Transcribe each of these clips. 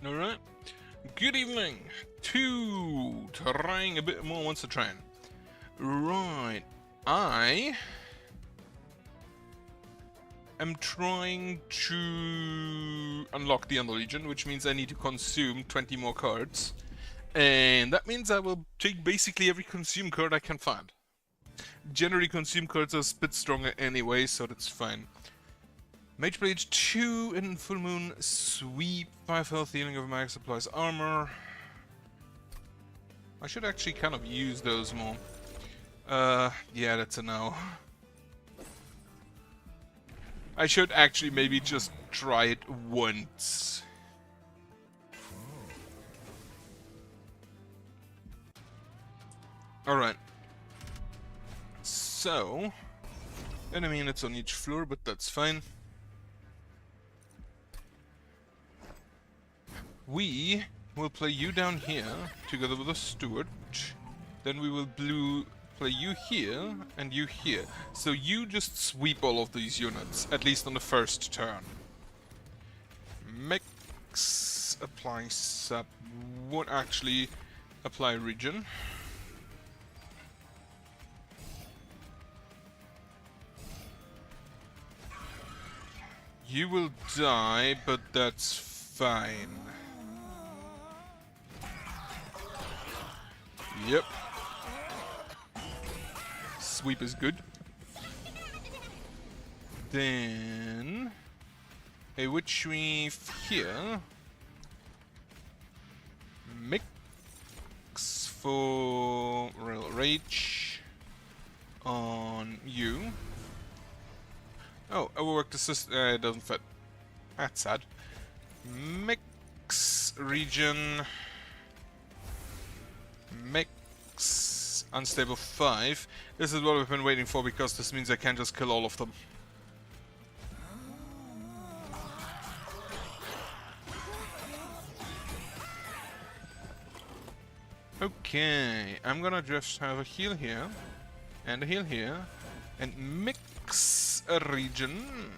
Alright. Good evening to trying a bit more Monster Train. Right. I am trying to unlock the Under Legion, which means I need to consume 20 more cards. And that means I will take basically every consume card I can find. Generally, consume cards are a bit stronger anyway, so that's fine. Mage Blade 2 in Full Moon, Sweep, 5 health, healing of mag supplies, armor. I should actually kind of use those more. Yeah, that's a no. I should actually maybe just try it once. Alright. So, enemy units on each floor, but that's fine. We will play you down here, together with a steward. Then we will play you here, and you here. So you just sweep all of these units, at least on the first turn. Mix, apply sub, won't actually apply region. You will die, but that's fine. Yep. Sweep is good. Then a Witch Weave here. Mix for Royal Rage on you. Oh, overworked assist. It doesn't fit. That's sad. Mix region. Mix unstable 5. This is what we've been waiting for because this means I can't just kill all of them. Okay, I'm gonna just have a heal here and a heal here and mix a region.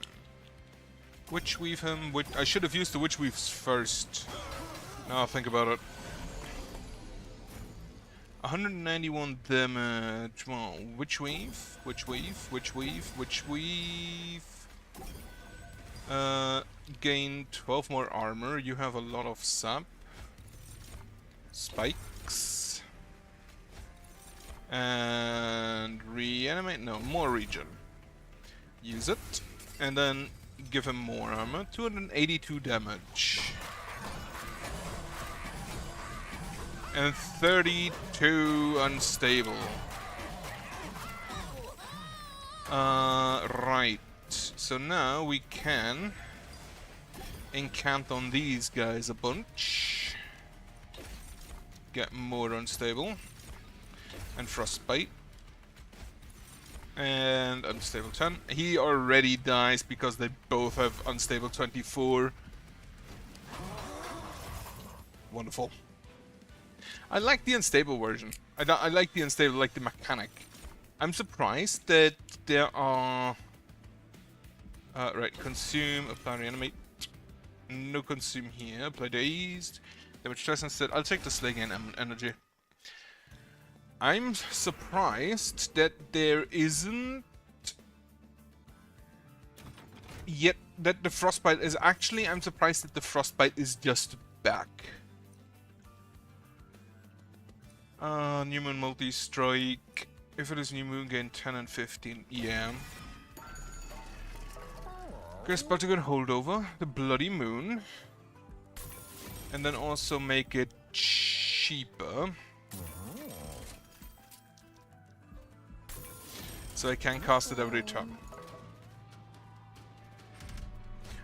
Witch Weave him. I should have used the Witch Weaves first. Now I'll think about it. 191 damage. Well, Witch Weave, Witch Weave, Witch Weave, Witch Weave. Gain 12 more armor. You have a lot of sap. Spikes. And reanimate. No, more region. Use it. And then give him more armor. 282 damage. And 32 unstable. Right. So now we can incant on these guys a bunch. Get more unstable. And frostbite. And unstable 10. He already dies because they both have unstable 24. Wonderful. I like the unstable version. I like the unstable, like the mechanic. I'm surprised that there are... right, consume, apply reanimate. No consume here, apply dazed. Damage stress instead. I'll take the slaying and energy. I'm surprised that there isn't... yet that the frostbite is actually... I'm surprised that the frostbite is just back. New Moon multi-strike. If it is New Moon, gain 10 and 15. Yeah. Okay, Spartagon holdover. The Bloody Moon. And then also make it cheaper. So I can cast it every turn.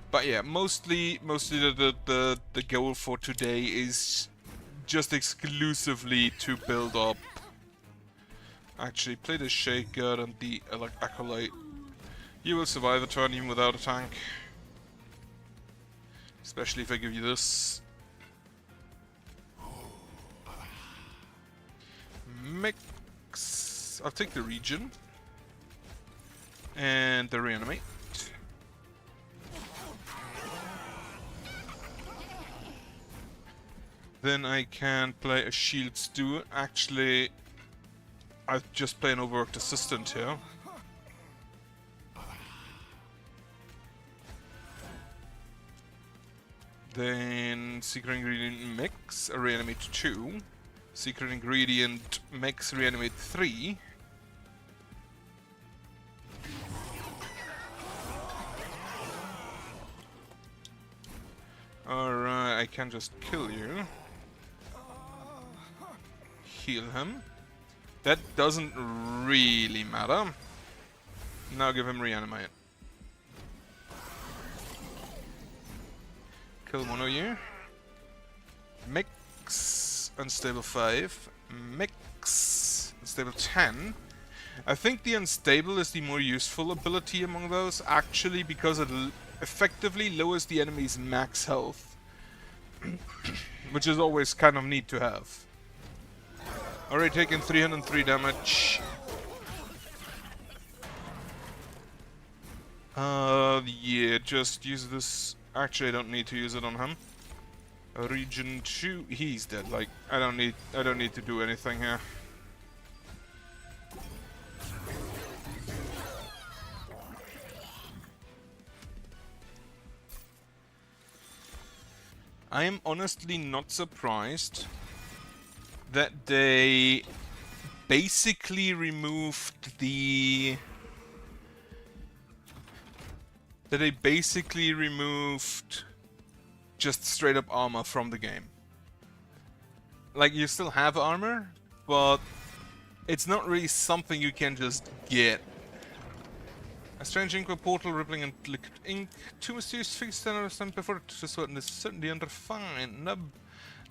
But yeah, mostly the goal for today is just exclusively to build up. Actually, play the Shaker and the Acolyte. You will survive a turn even without a tank. Especially if I give you this. Mix. I'll take the region. And the reanimate. Then I can play a shield stew. Actually, I'll just play an overworked assistant here. Then secret ingredient mix, reanimate 2. Secret ingredient mix, reanimate 3. Alright, I can just kill you. Heal him. That doesn't really matter. Now give him reanimate. Kill one of you. Mix. Unstable 5. Mix. Unstable 10. I think the unstable is the more useful ability among those, actually, because it effectively lowers the enemy's max health. Which is always kind of neat to have. Already taken 303 damage. Yeah, just use this. Actually, I don't need to use it on him. Region 2, he's dead. Like, I don't need to do anything here. I am honestly not surprised that they basically removed the... just straight up armor from the game. Like, you still have armor, but it's not really something you can just get. A strange ink portal rippling and liquid ink. Two mysterious figures stand before it to certain is certainly under fire. Nub.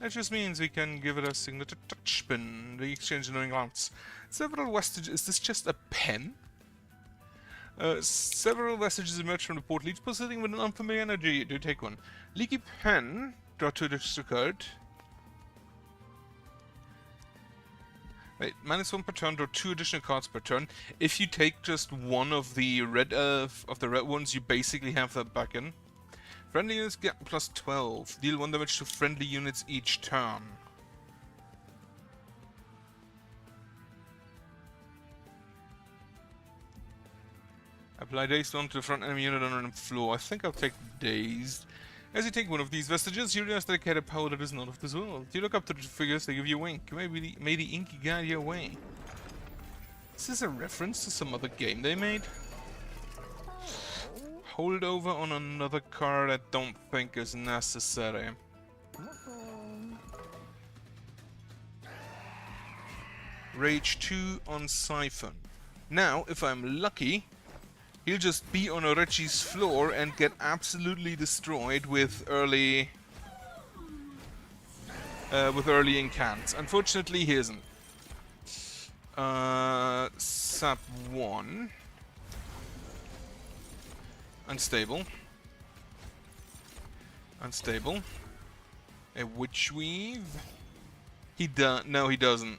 That just means we can give it a signature touch spin. We exchange a knowing glance. Several vestiges. Is this just a pen? Several messages emerge from the portal, each pulsating with an unfamiliar energy. Do take one. Leaky pen. Draw 2 extra card. Wait, -1 per turn, draw 2 additional cards per turn. If you take just one of the red ones, you basically have that back in. Friendly units get plus 12. Deal 1 damage to friendly units each turn. Apply Dazed onto the front enemy unit on the floor. I think I'll take Dazed. As you take one of these vestiges, you realize that they carry a power that is not of this world. You look up to the figures, they give you a wink. May the inky guide your way. Is this a reference to some other game they made? Holdover on another card I don't think is necessary. Rage 2 on Siphon. Now, if I'm lucky, he'll just be on Orechi's floor and get absolutely destroyed with early incants. Unfortunately, he isn't. Sap 1. Unstable. Unstable. A Witch Weave. No, he doesn't.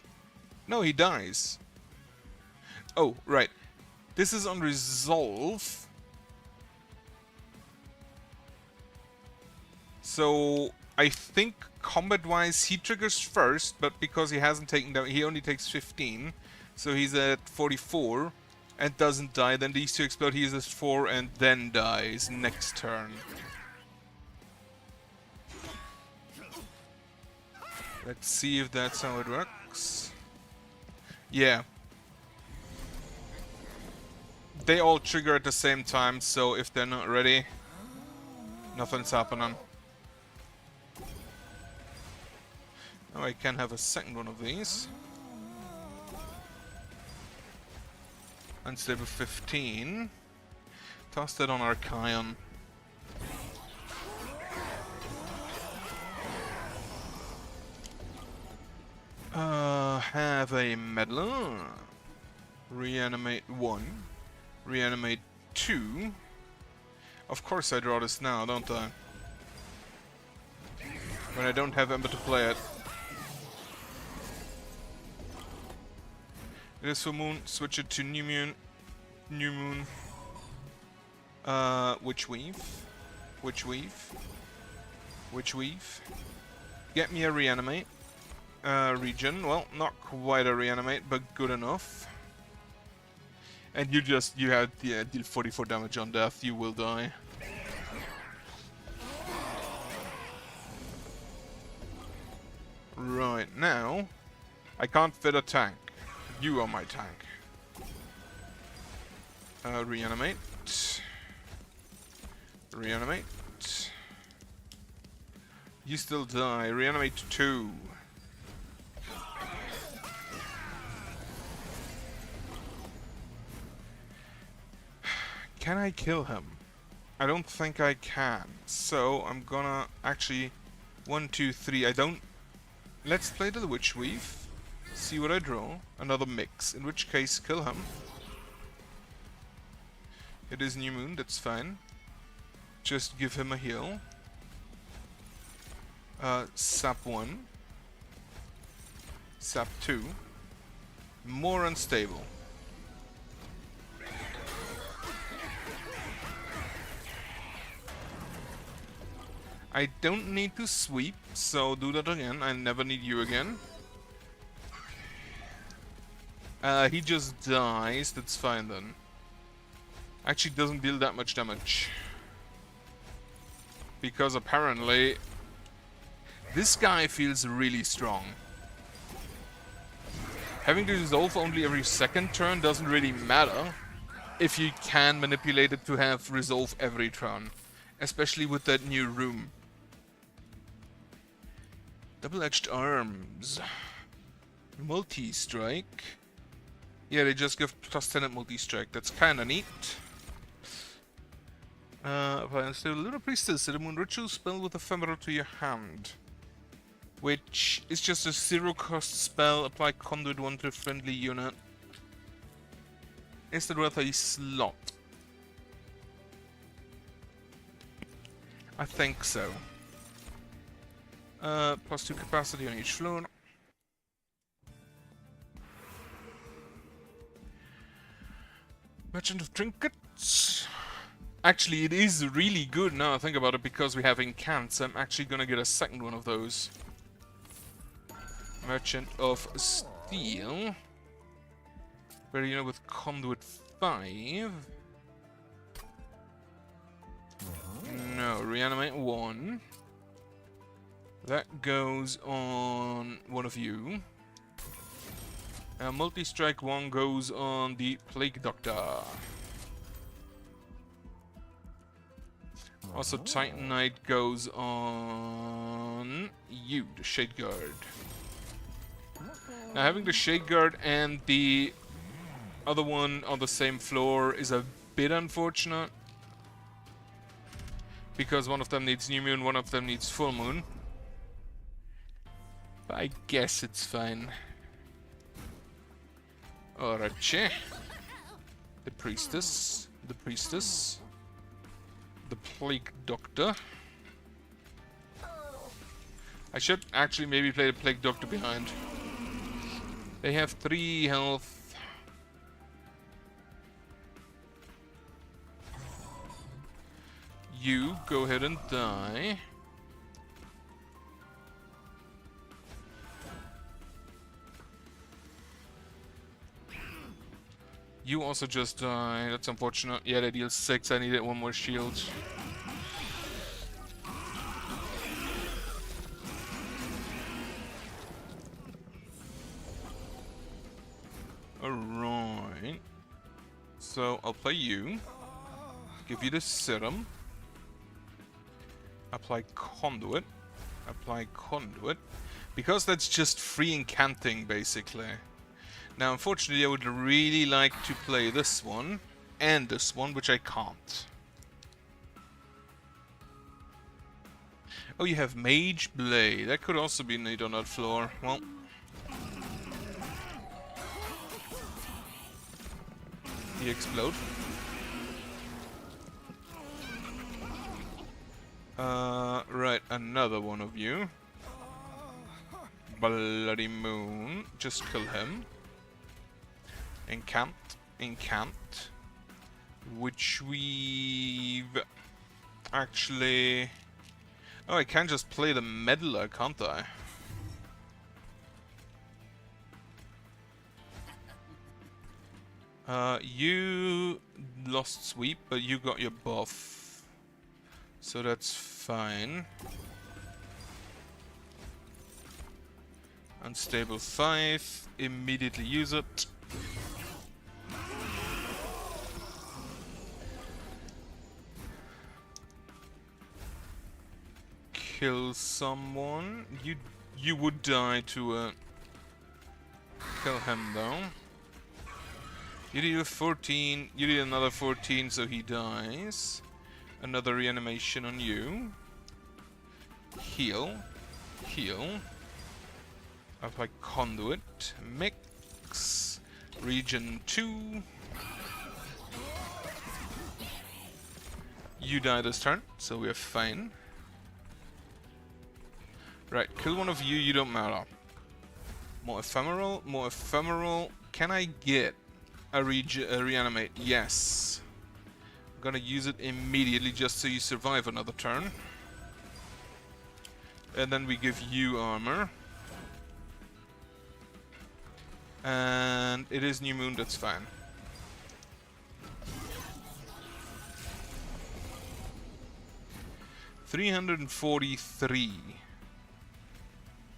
No, he dies. Oh, right. This is on Resolve. So I think combat-wise he triggers first, but because he hasn't taken down, he only takes 15. So he's at 44 and doesn't die. Then these two explode, he is at 4 and then dies next turn. Let's see if that's how it works. Yeah. They all trigger at the same time, so if they're not ready, nothing's happening. Now I can have a second one of these. Unstable 15. Toss that on Archaon. Have a Meddler. Reanimate 1. Reanimate 2. Of course I draw this now, don't I? When I don't have Ember to play it. It is full moon, switch it to new moon. New moon. Witch Weave. Witch Weave. Witch Weave. Get me a reanimate. Regen. Well, not quite a reanimate, but good enough. And you had deal 44 damage on death. You will die. Right, now I can't fit a tank. You are my tank. Reanimate. Reanimate. You still die. Reanimate 2. Can I kill him? I don't think I can. So I'm gonna actually 1, 2, 3. I don't. Let's play the Witch Weave. See what I draw. Another mix. In which case, kill him. It is New Moon. That's fine. Just give him a heal. Sap 1. Sap 2. More unstable. I don't need to sweep, so do that again. I never need you again. He just dies. That's fine then. Actually doesn't deal that much damage. Because apparently this guy feels really strong. Having to resolve only every second turn doesn't really matter if you can manipulate it to have resolve every turn. Especially with that new room. Double-edged arms. Multi-strike. Yeah, they just give +10 at multi-strike. That's kinda neat. Apply a Little Priestess, a Moon Ritual spell with Ephemeral to your hand. Which is just a 0-cost spell. Apply Conduit 1 to a friendly unit. Is that worth a slot? I think so. +2 capacity on each floor. Merchant of Trinkets. Actually, it is really good now I think about it because we have incants. I'm actually gonna get a second one of those. Merchant of Steel. Where you know with Conduit 5. No, Reanimate 1. That goes on one of you. Multi-strike 1 goes on the Plague Doctor. Also, Titanite goes on you, the Shade Guard. Now, having the Shade Guard and the other one on the same floor is a bit unfortunate. Because one of them needs New Moon, one of them needs Full Moon. But I guess it's fine. Alright, the Priestess, the Priestess, the Plague Doctor. I should actually maybe play the Plague Doctor behind. They have 3 health. You go ahead and die. You also just die. That's unfortunate. Yeah, they deal 6. I needed 1 more shield. Alright. So I'll play you. Give you the serum. Apply Conduit. Apply Conduit. Because that's just free incanting, basically. Now, unfortunately, I would really like to play this one and this one, which I can't. Oh, you have Mage Blade. That could also be neat on that floor. Well. He explode. Right, another one of you. Bloody Moon. Just kill him. Encamped. Encamped. Witch Weave. Actually, Oh, I can just play the meddler, can't I? You lost sweep, but you got your buff. So that's fine. Unstable 5. Immediately use it. Kill someone. You would die to kill him though. You deal 14. You deal another 14, so he dies. Another reanimation on you. Heal. Heal. Apply conduit. Mix. Region 2. You die this turn, so we're fine. Right, kill one of you, you don't matter. More ephemeral, more ephemeral. Can I get a reanimate? Yes. I'm gonna use it immediately just so you survive another turn. And then we give you armor. And it is New Moon, that's fine. $343.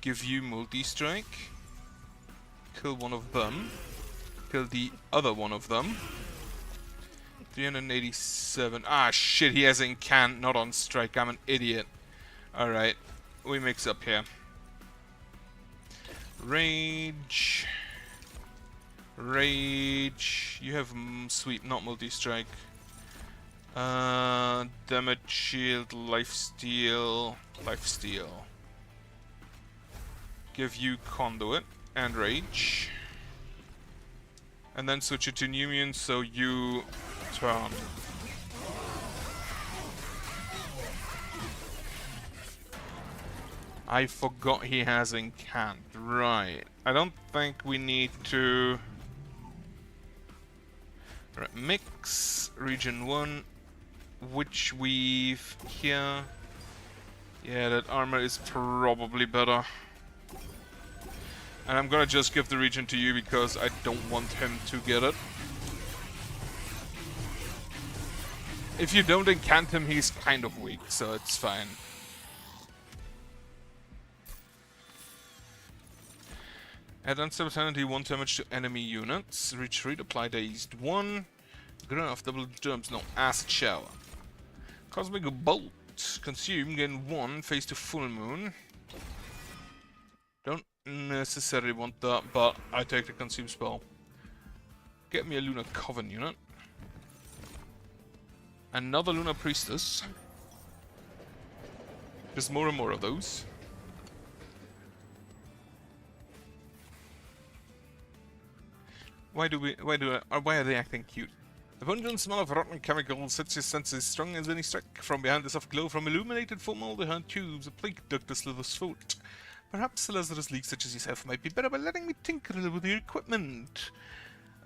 Give you multi-strike. Kill one of them. Kill the other one of them. 387. Ah, shit, he has incant, not on strike. I'm an idiot. Alright, we mix up here. Rage. Rage. You have sweep, not multi-strike. Damage shield, lifesteal, lifesteal. Give you conduit and rage. And then switch it to New Moon so you turn. I forgot he has incant. Right. I don't think we need to... Right, mix. Region 1. Witch weave here. Yeah, that armor is probably better. And I'm gonna just give the region to you because I don't want him to get it. If you don't incant him, he's kind of weak, so it's fine. Add unstable penalty 1 damage to enemy units. Retreat, apply dazed 1. Ground of double jumps, no acid shower. Cosmic Bolt. Consume, gain 1, face to full moon. Don't necessarily want that, but I take the consume spell. Get me a Lunar Coven unit. Another Lunar Priestess. There's more and more of those. Why are they acting cute? The pungent smell of rotten chemicals sets your senses strong as any strike. From behind the soft glow from illuminated formaldehyde tubes, a plague duct slithers forth. Perhaps a Lazarus League such as yourself might be better by letting me tinker a little with your equipment.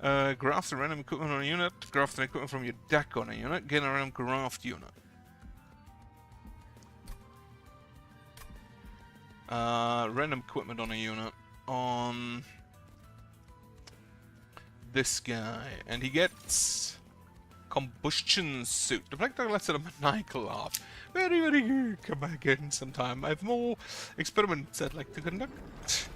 Graft a random equipment on a unit. Graft an equipment from your deck on a unit. Gain a random graft unit. Random equipment on a unit. On this guy. And he gets... Combustion Suit. The Black Dog lets out a maniacal laugh. Very, very good. Come back in sometime. I have more experiments I'd like to conduct.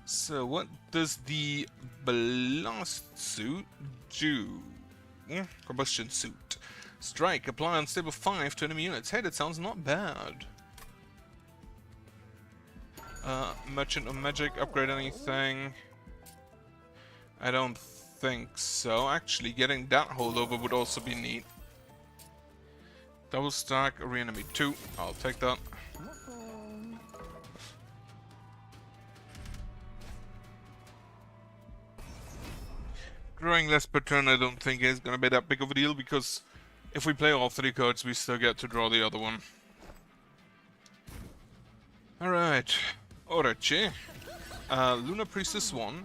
So, what does the Blast Suit do? Combustion Suit. Strike. Apply unstable 5 to enemy units. Hey, that sounds not bad. Merchant of Magic. Upgrade anything. I don't think so. Actually, getting that holdover would also be neat. Double stack, reanimate 2. I'll take that. Drawing less per turn I don't think is gonna be that big of a deal, because if we play all 3 cards we still get to draw the other one. Alright. Orache. Lunar Priestess 1.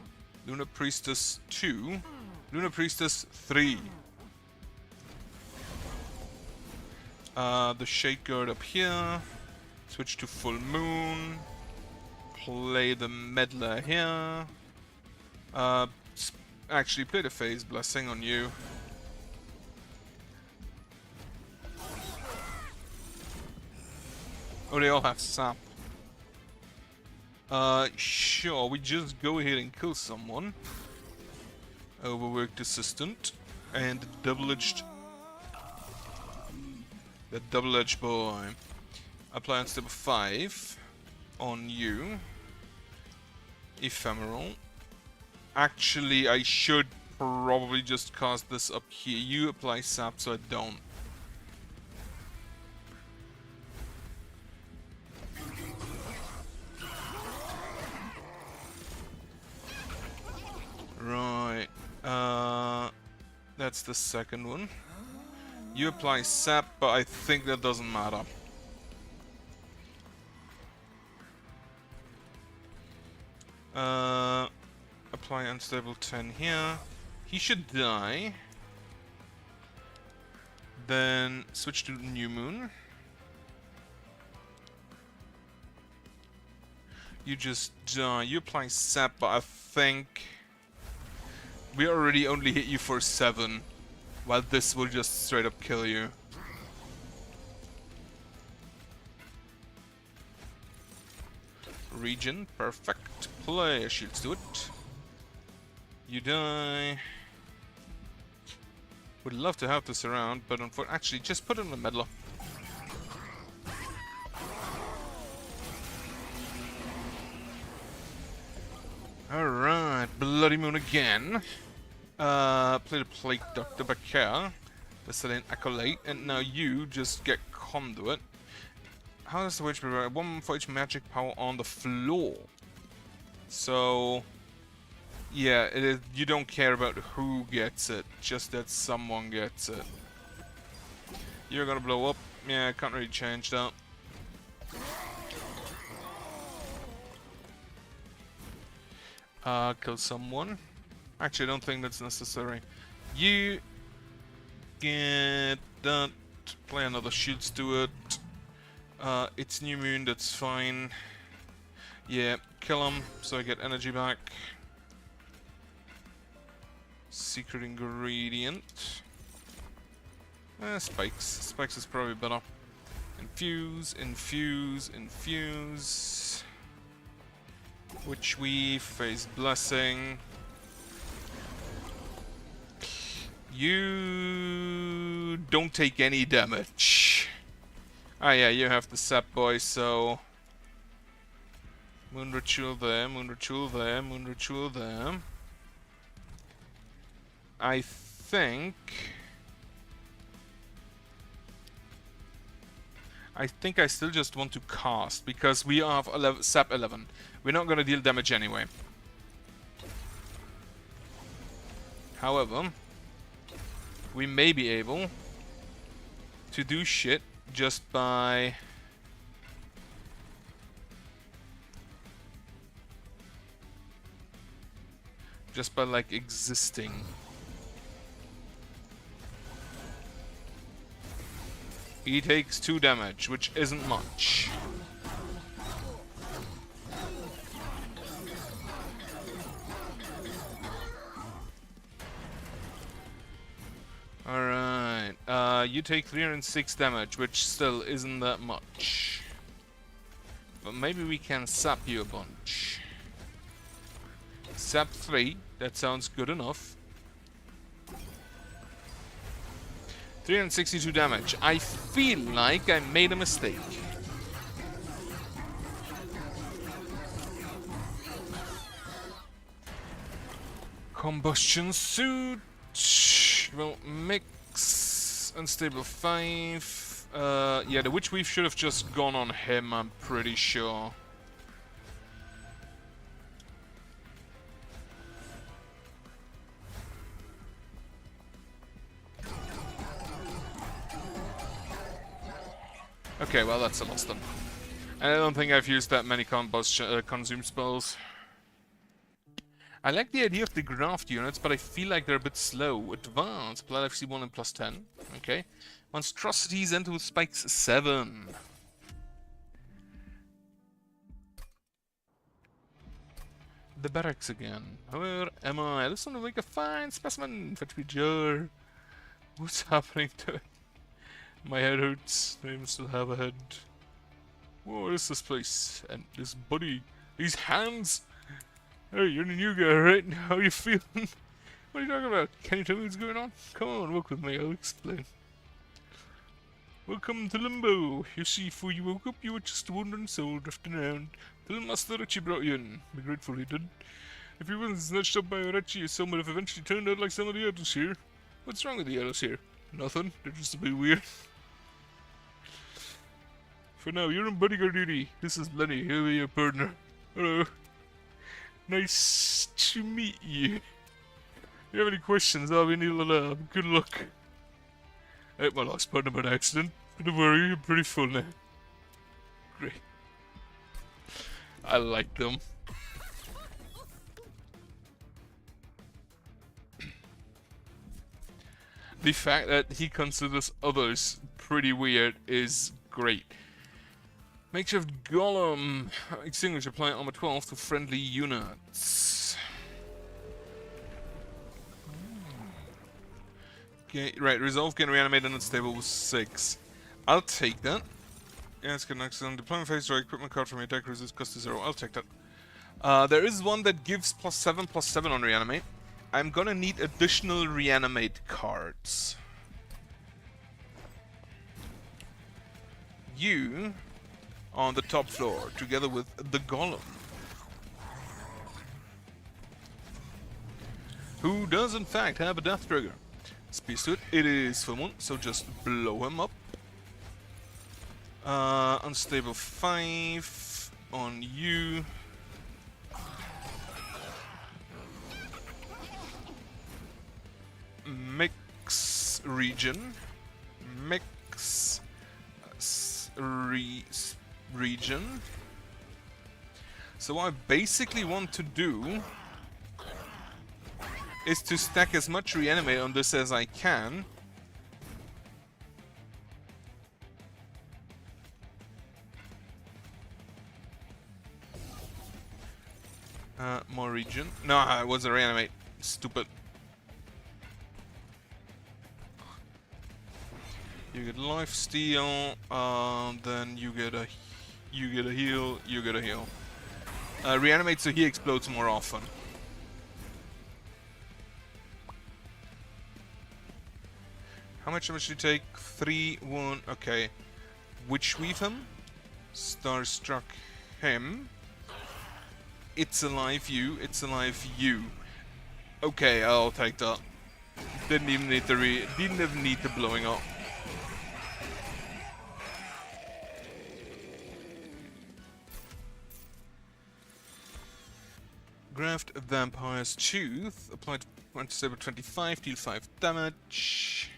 Lunar Priestess 2. Lunar Priestess 3. The Shade Guard up here. Switch to Full Moon. Play the Meddler here. Actually, play the Phase Blessing on you. Oh, they all have sap. Sure, we just go ahead and kill someone. Overworked assistant. And the double-edged boy. Apply unstable 5 on you. Ephemeral. Actually, I should probably just cast this up here. You apply sap so I don't. Right. That's the second one. You apply sap, but I think that doesn't matter. Apply unstable 10 here. He should die. Then switch to New Moon. You just die. You apply sap, but I think we already only hit you for 7, while this will just straight up kill you. Regen, perfect. Play a shields to it. You die. Would love to have this around, but unfortunately, actually, just put it in the Meddler. Alright, Bloody Moon again. Play the Plague Doctor back here. The Selene Acolyte, and now you just get Conduit. How does the witch provide 1 for each magic power on the floor? So, yeah, it is, you don't care about who gets it, just that someone gets it. You're gonna blow up. Yeah, I can't really change that. Kill someone. Actually, I don't think that's necessary. You get that. Play another shields to it. It's New Moon, that's fine. Yeah, kill him so I get energy back. Secret ingredient. Spikes. Spikes is probably better. Infuse, infuse, infuse. Witch Weave, Phase Blessing. You don't take any damage. Ah yeah, you have the sap boy, so Moon Ritual there, Moon Ritual there, Moon Ritual there. I think I still just want to cast, because we have sap 11. We're not gonna deal damage anyway. However, we may be able to do shit just by like existing. He takes 2 damage, which isn't much. Alright, you take 306 damage, which still isn't that much. But maybe we can sap you a bunch. Sap 3, that sounds good enough. 362 damage. I feel like I made a mistake. Combustion suit. Well, mix. Unstable 5. Yeah, the Witch Weave should have just gone on him, I'm pretty sure. Okay, well that's a loss then. And I don't think I've used that many consume spells. I like the idea of the graft units, but I feel like they're a bit slow. Advanced, apply FC1 and +10. Okay. Monstrosities enter with spikes 7. The barracks again. Where am I? This one will make a fine specimen. Fetch me jar. What's happening to it? My head hurts. I even still have a head. What is this place? And this body. These hands. Hey, you're the new guy, right? How you feeling? What are you talking about? Can you tell me what's going on? Come on, walk with me. I'll explain. Welcome to Limbo. You see, before you woke up, you were just a wandering soul drifting around. Tell the master Richie brought you in. Be grateful he did. If you wasn't snatched up by Richie, some would have eventually turned out like some of the others here. What's wrong with the others here? Nothing. They're just a bit weird. For now, you're on bodyguard duty. This is Lenny. He'll be your partner. Hello. Nice to meet you. If you have any questions, I'll be in the lab. Good luck. I ate my last partner by accident. Don't worry, you're pretty full now. Great. I like them. The fact that he considers others pretty weird is great. Makeshift Golem. Extinguish, apply armor 12 to friendly units. Okay, right, resolve can reanimate and unstable with 6. I'll take that. Yeah, it's good. Excellent. Deployment phase, draw equipment card from your deck, resist cost to 0. I'll take that. There is one that gives +7/+7 on reanimate. I'm gonna need additional reanimate cards. You on the top floor, together with the Golem, who does in fact have a death trigger. Speed to it. It is full one, so just blow him up. Unstable 5 on you. Mix region. Mix region. So what I basically want to do is to stack as much reanimate on this as I can. More region. No, it was a reanimate. Stupid. You get life steal, then you get a heal, you get a heal. Reanimate so he explodes more often. How much damage do you take? 3, 1, okay. Witch Weave him. Star Struck him. It's alive you, it's alive you. Okay, I'll take that. Didn't even need the blowing up. Graft Vampire's Tooth. Applied Disable 25, deal 5 damage.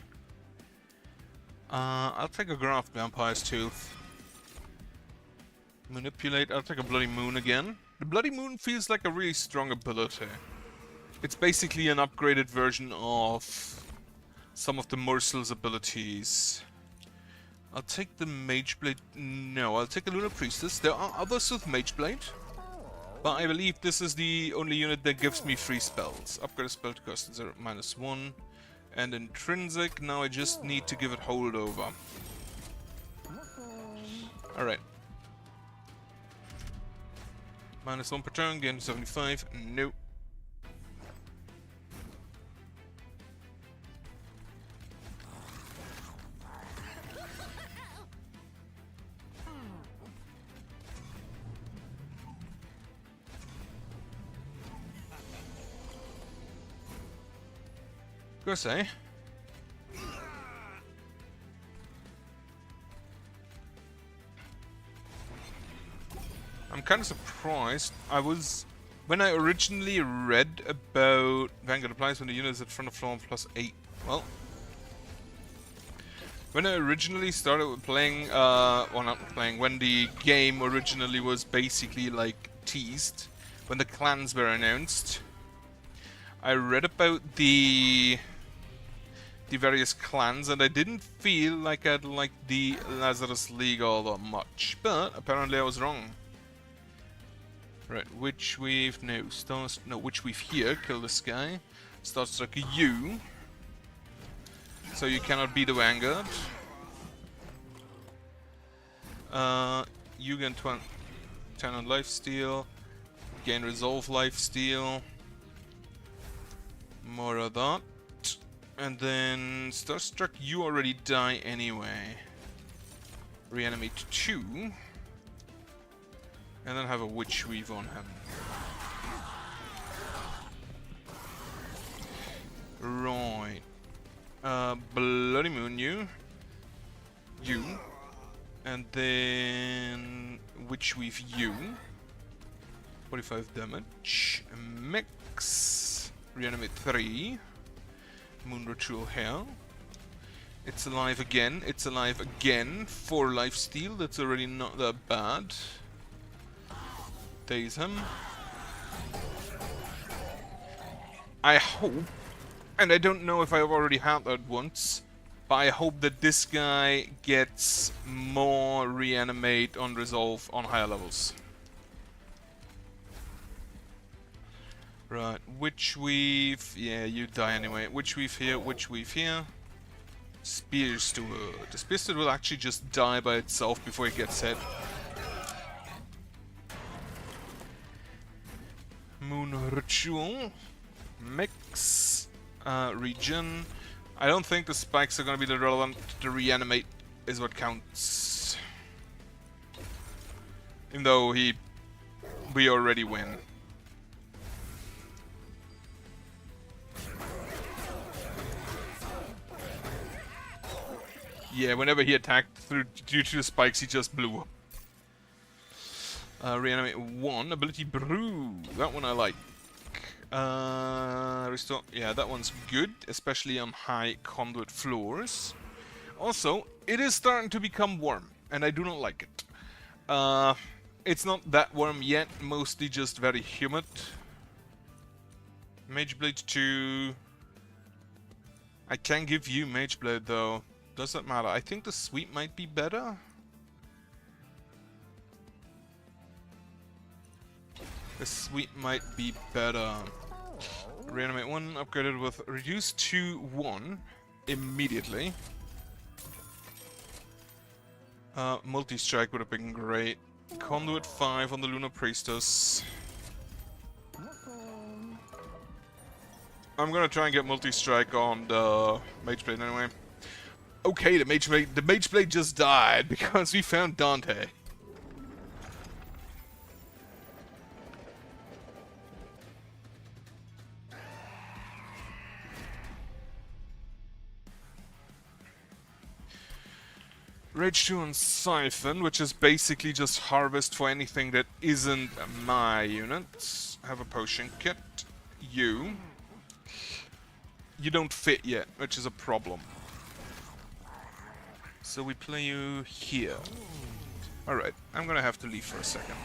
I'll take a Graft Vampire's Tooth. Manipulate, I'll take a Bloody Moon again. The Bloody Moon feels like a really strong ability. It's basically an upgraded version of some of the Mercil's abilities. I'll take the Mage Blade. No, I'll take a Lunar Priestess. There are others with Mage Blade, but I believe this is the only unit that gives me free spells. Upgrade a spell to cost 0, -1. And Intrinsic, now I just need to give it Holdover. Alright. -1 per turn, gain 75. Nope. Go say. I'm kind of surprised. When I originally read about Vanguard applies when the unit is at front of floor +8. Well, when I originally started playing, well, not playing, when the game originally was basically like teased, when the clans were announced, I read about the the various clans, and I didn't feel like I'd liked the Lazarus League all that much, but apparently I was wrong. Right, Witch Weave, no, Witch Weave here, kill this guy. Starstruck you, so you cannot be the Vanguard. You gain 10 on lifesteal, gain resolve lifesteal, more of that. And then Starstruck, you already die anyway. Reanimate 2. And then have a Witch Weave on him. Right. Bloody Moon you. You. And then Witch Weave you. 45 damage. Mix. Reanimate 3. Moon Ritual here. It's alive again. It's alive again. 4 lifesteal. That's already not that bad. Daze him. I hope, and I don't know if I've already had that once, but I hope that this guy gets more reanimate on resolve on higher levels. Right, Witch Weave, yeah, you die anyway. Witch Weave here, Witch Weave here. Spear Steward. The Spear Steward will actually just die by itself before it gets hit. Moon Ritual. Mix. Regen. I don't think the spikes are gonna be the relevant. The reanimate is what counts. Even though we already win. Yeah, whenever he attacked due to the spikes, he just blew up. Reanimate 1. Ability Brew. That one I like. Restore. Yeah, that one's good, especially on high conduit floors. Also, it is starting to become warm, and I do not like it. It's not that warm yet, mostly just very humid. Mageblade 2. I can give you Mageblade though. Doesn't matter. I think the sweep might be better. The sweep might be better. Reanimate 1 upgraded with reduce to 1 immediately. Multi-strike would have been great. Conduit 5 on the Lunar Priestess. I'm gonna try and get multi-strike on the Mageblade anyway. Okay, the Mageblade just died because we found Dante. Rage 2 on Siphon, which is basically just harvest for anything that isn't my units. Have a potion kit. You don't fit yet, which is a problem. So we play you here. Alright, I'm gonna have to leave for a second.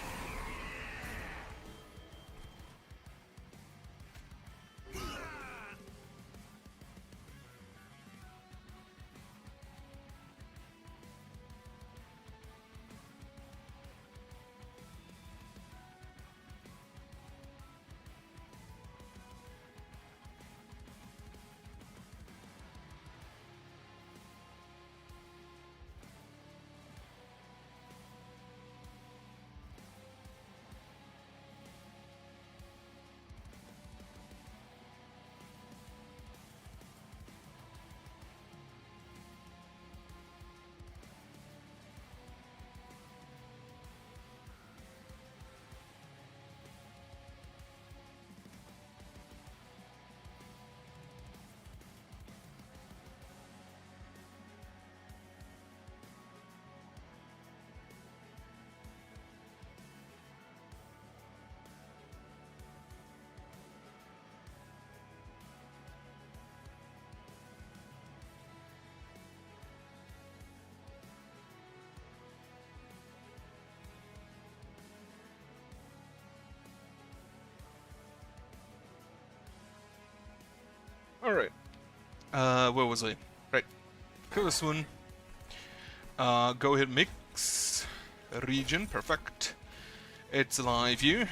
Alright. Where was I? kill this one. Go ahead, mix. Region, perfect. It's alive you.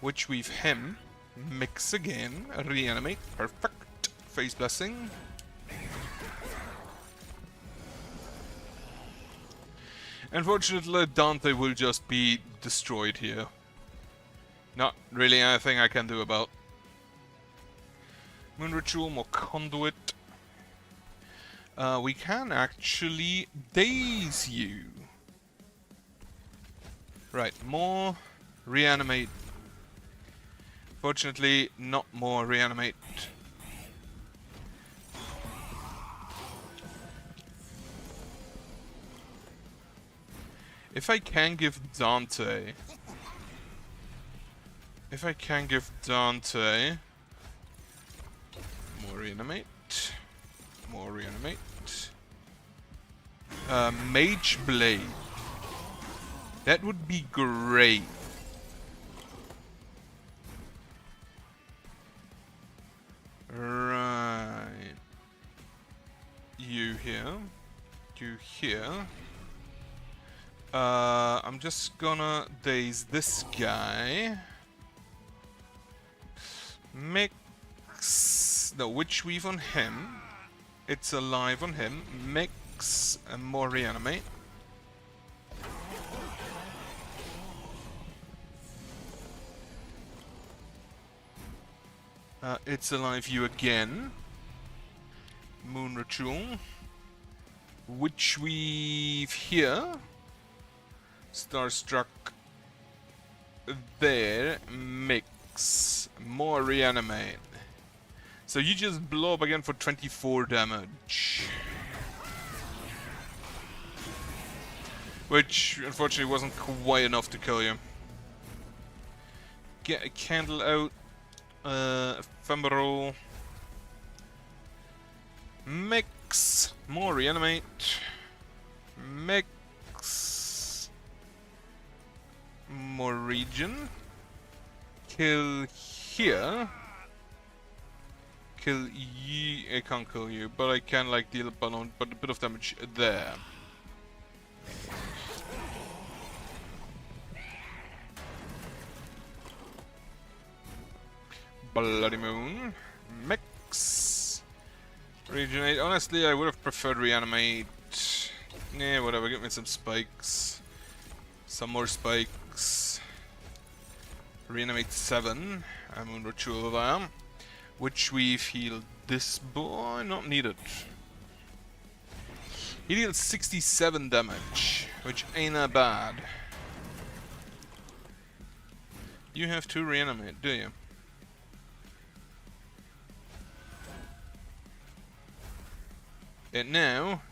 Which we've him. Mix again. Reanimate, perfect. Phase blessing. Unfortunately, Dante will just be destroyed here. Not really anything I can do about. Moon Ritual, more Conduit. We can actually daze you. Right, more reanimate. Fortunately, not more reanimate. If I can give Dante... More reanimate. More reanimate. Mage Blade. That would be great. Right. You here. You here. I'm just gonna daze this guy. Mix the Witch Weave on him. It's alive on him. Mix and more reanimate. It's alive you again. Moon Ritual. Witch Weave here. Starstruck there. Mix. More reanimate. So you just blow up again for 24 damage. Which unfortunately wasn't quite enough to kill you. Get a candle out. Ephemeral. Mix. More reanimate. Mix. More region. Kill here. Kill you. I can't kill you, but I can like deal a bit of damage there. Bloody Moon. Mix. Regenerate. Honestly, I would have preferred reanimate. Yeah, whatever. Give me some spikes. Some more spikes. Reanimate 7. Moon Ritual there. Which we've healed this boy. Not needed. He deals 67 damage, which ain't that bad. You have to reanimate, do you? And now,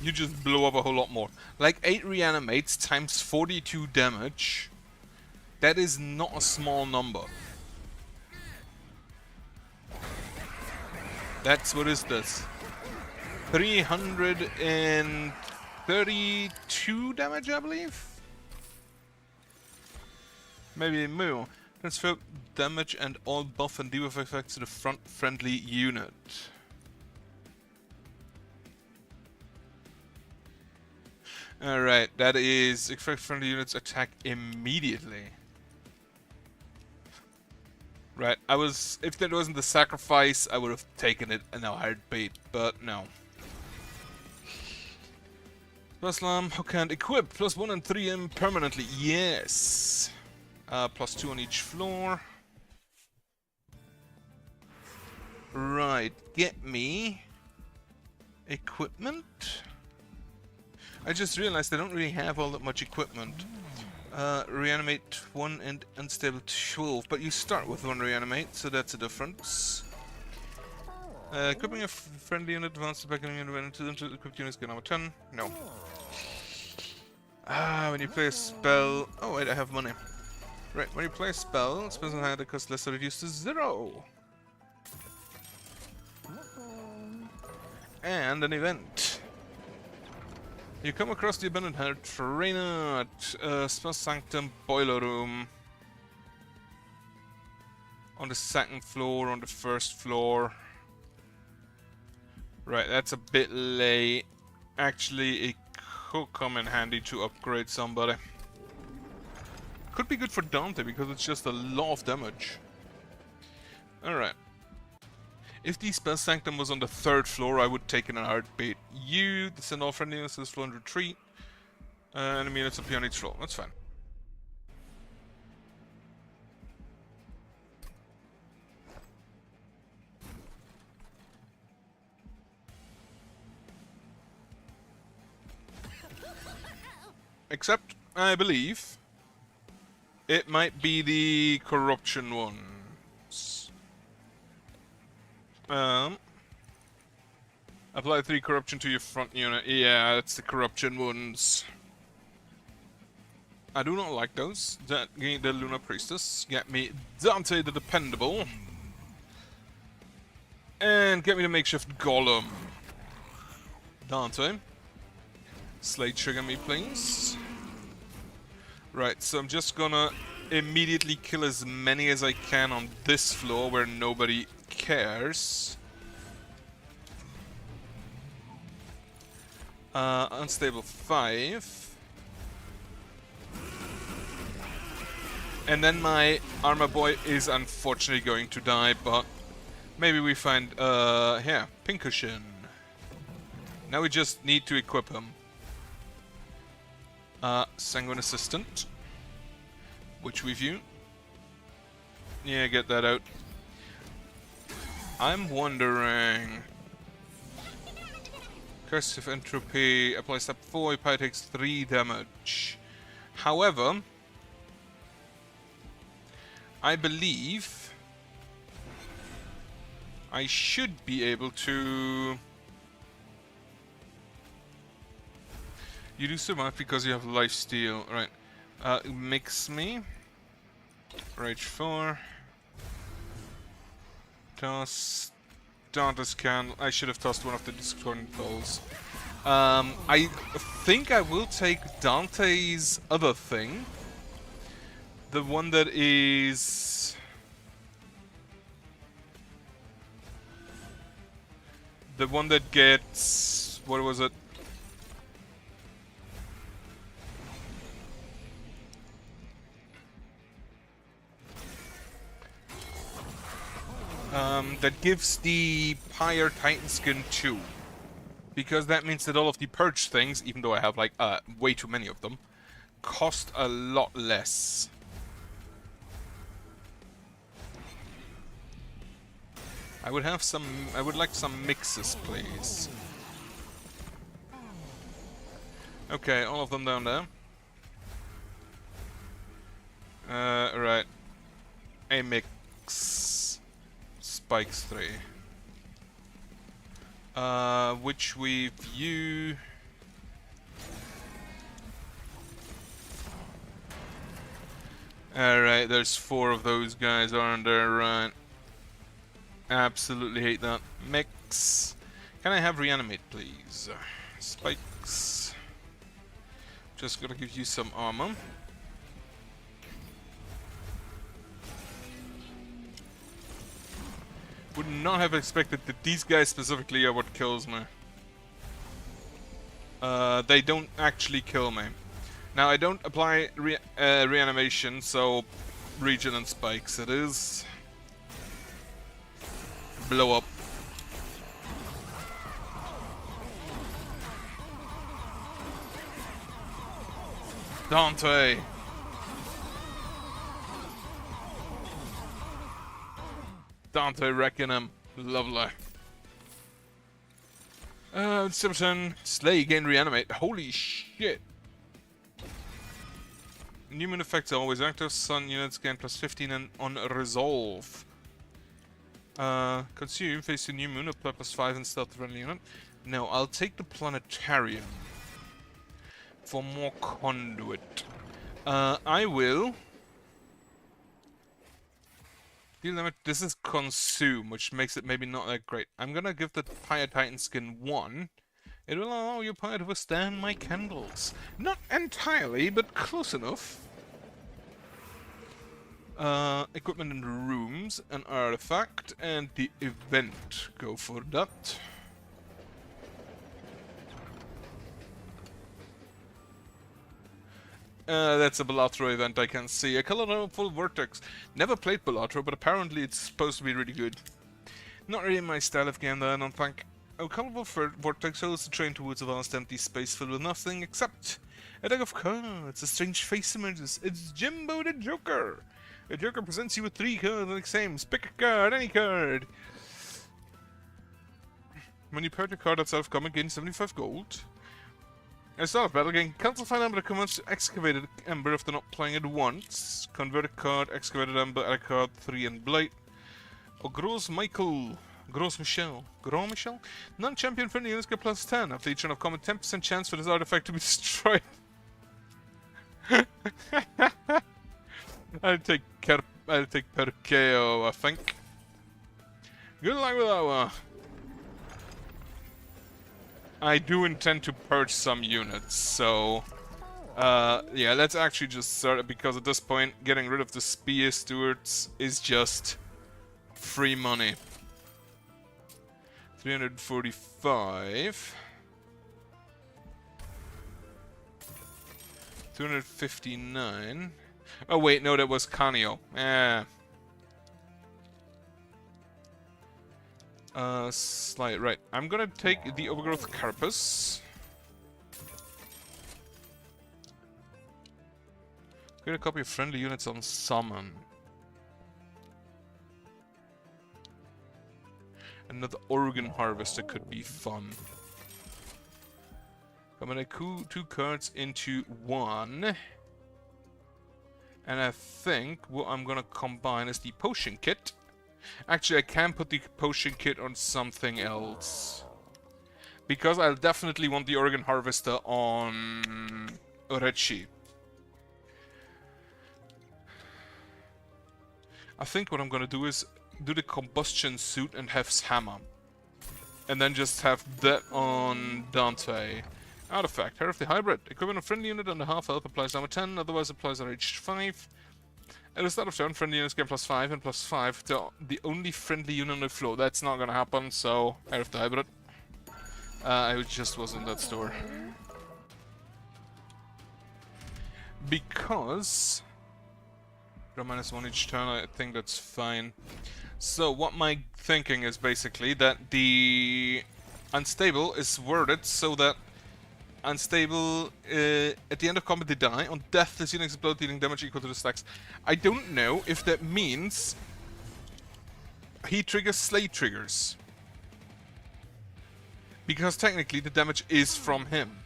you just blow up a whole lot more. Like 8 reanimates times 42 damage. That is not a small number. That's what is this? 332 damage, I believe? Maybe more. Transfer damage and all buff and debuff effects to the front friendly unit. Alright, that is expect friendly units attack immediately. Right, if that wasn't the sacrifice, I would have taken it in a heartbeat, but no. Baslam, who can't equip? +1 and 3M permanently, yes. +2 on each floor. Right, get me equipment. I just realized I don't really have all that much equipment. Reanimate 1 and unstable 12, but you start with 1 reanimate, so that's a difference. Equipping a friendly unit, advanced back in unit, to equipped units get number 10. No. When you play a spell. Oh, wait, I have money. Right, when you play a spell, spells on hand that cost less are reduced to 0. And an event. You come across the abandoned Herr Trainer at Spell Sanctum Boiler Room. On the 2nd floor, on the 1st floor. Right, that's a bit late. Actually, it could come in handy to upgrade somebody. Could be good for Dante because it's just a lot of damage. Alright. If the Spell Sanctum was on the 3rd floor, I would take it in a heartbeat. You, send all friendliness to this floor and retreat. Enemy units appear on each floor. That's fine. Except, I believe, it might be the corruption ones. Apply 3 corruption to your front unit. Yeah, that's the corruption ones. I do not like those. That the Luna Priestess. Get me Dante the Dependable. And get me the makeshift Golem. Dante. Slay trigger me, please. Right, so I'm just gonna immediately kill as many as I can on this floor where nobody cares. Unstable 5. And then my armor boy is unfortunately going to die, but maybe we find, here, Pincushion. Now we just need to equip him. Sanguine Assistant. Which we view. Yeah, get that out. I'm wondering... Curse of Entropy, apply step 4, Pyre takes 3 damage. However, I believe I should be able to... You do survive because you have lifesteal, right? Mix me. Rage 4. Toss. Dante's can. I should have tossed one of the discordant balls. I think I will take Dante's other thing. The one that is... The one that gets... What was it? That gives the Pyre Titan skin 2. Because that means that all of the purge things, even though I have like way too many of them, cost a lot less. I would like some mixes, please. Okay, all of them down there. Right. A mix. Spikes 3. Which we view... Alright, there's 4 of those guys, aren't there? Right. Absolutely hate that. Mix. Can I have reanimate, please? Spikes. Just gonna give you some armor. Would not have expected that these guys specifically are what kills me. They don't actually kill me. Now I don't apply reanimation, so regen and spikes it is. Blow up. Dante! Dante wrecking him. Lovely. Simpson. Slay, gain reanimate. Holy shit. New moon effects are always active. Sun units gain plus 15 and on resolve. Consume, face the new moon, apply plus 5 and stealth friendly unit. No, I'll take the planetarium. For more conduit. I will... Deal damage. This is consume, which makes it maybe not that great. I'm gonna give the Pyre Titan skin 1. It will allow your pyre to withstand my candles. Not entirely, but close enough. Equipment and rooms, an artifact, and the event. Go for that. That's a Balatro event, I can see. A colorful vortex. Never played Balatro, but apparently it's supposed to be really good. Not really my style of game, though, I don't think. A colorful vortex holds the train towards a vast empty space filled with nothing except a deck of cards. A strange face emerges. It's Jimbo the Joker. The Joker presents you with 3 cards like same. Pick a card, any card. When you purchase a card at self-common, gain 75 gold. At the start of battle, gain cancel fine ember that converts to excavated ember if they're not playing it once. Convert a card, excavated ember, add a card, 3 and blight. Or Gros Michael. Gros Michel. Gros Michel? Non-champion friendly units get plus 10. After each turn of combat, 10% chance for this artifact to be destroyed. I'll take Perkeo, I think. Good luck with that one. I do intend to purge some units, so... yeah, let's actually just start it, because at this point, getting rid of the Spear Stewards is just free money. 345... 259... Oh wait, no, that was Canio. Slide, right. I'm gonna take the Overgrowth Carapace. Get a copy of friendly units on summon. Another Organ Harvester could be fun. I'm gonna coup 2 cards into 1. And I think what I'm gonna combine is the Potion Kit. Actually, I can put the Potion Kit on something else. Because I'll definitely want the Organ Harvester on Orechi. I think what I'm gonna do is do the Combustion Suit and have Hammer. And then just have that on Dante. Artifact, Hair of the Hybrid. Equipment of friendly unit under half health applies armor 10, otherwise applies on age 5. At the start of turn, friendly units get plus 5 and plus 5 to the only friendly unit on the floor. That's not gonna happen, so Hair of the Hybrid. I just was in that store. Because... draw -1 each turn, I think that's fine. So what my thinking is basically that the Unstable is worded so that Unstable, at the end of combat they die. On death, this unit explodes, dealing damage equal to the stacks. I don't know if that means he triggers Slay triggers. Because technically the damage is from him.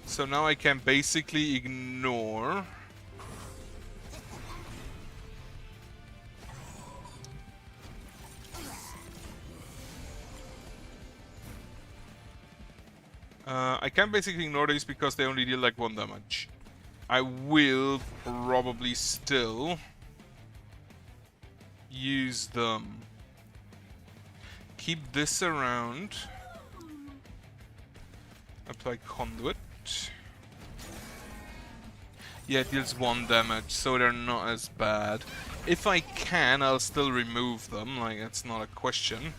So now I can basically ignore... I can basically ignore these because they only deal like 1 damage. I will probably still use them. Keep this around. Apply Conduit. Yeah, it deals 1 damage, so they're not as bad. If I can, I'll still remove them, like, that's not a question.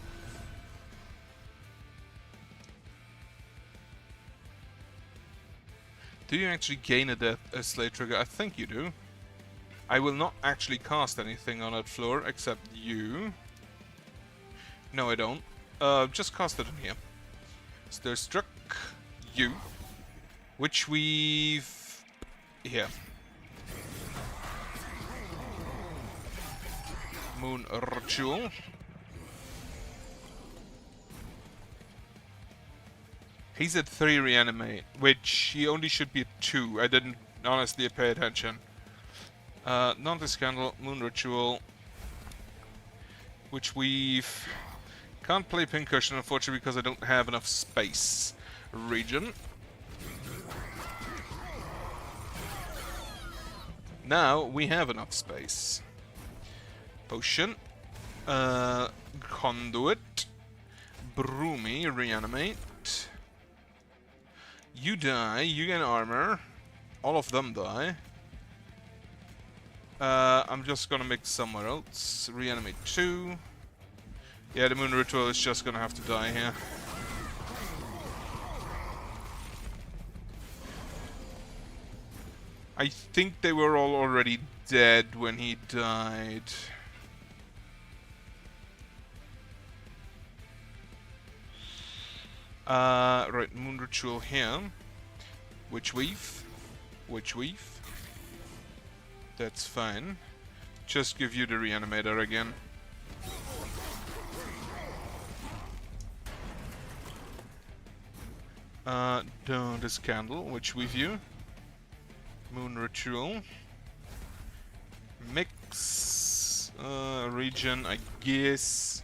Do you actually gain a Slay trigger? I think you do. I will not actually cast anything on that floor except you. No, I don't. Just cast it in here. So there's struck you, which we've here. Moon Ritual. He's at 3 reanimate, which he only should be at 2. I didn't honestly pay attention. Nantes Scandal, Moon Ritual, which we've... Can't play Pincushion, unfortunately, because I don't have enough space. Region. Now we have enough space. Potion. Conduit. Broomy, reanimate. You die, you gain armor. All of them die. I'm just gonna mix somewhere else. Reanimate 2. Yeah, the Moon Ritual is just gonna have to die here. I think they were all already dead when he died. Right, Moon Ritual here. Witch Weave. Witch Weave. That's fine. Just give you the Reanimator again. This candle, Witch Weave you. Moon Ritual. Mix. Region, I guess.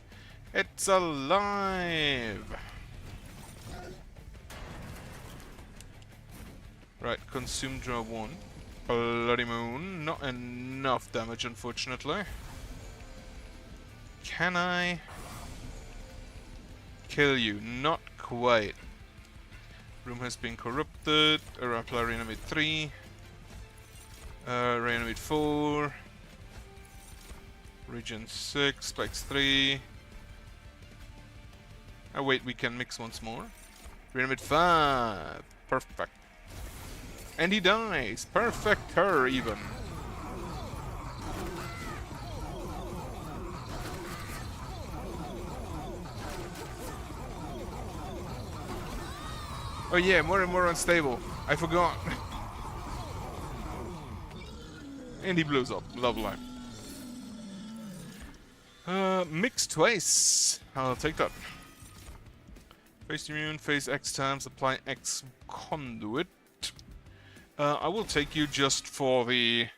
It's alive! Right, consume, draw 1. Bloody Moon. Not enough damage, unfortunately. Can I kill you? Not quite. Room has been corrupted. Apply Reanimate 3. Reanimate 4. Region 6. Spikes 3. Oh wait, we can mix once more. Reanimate 5. Perfect. And he dies! Perfect her, even! Oh yeah, more and more unstable. I forgot. And he blows up. Lovely. Mix twice. I'll take that. Face immune, face X times, apply X conduit. I will take you just for the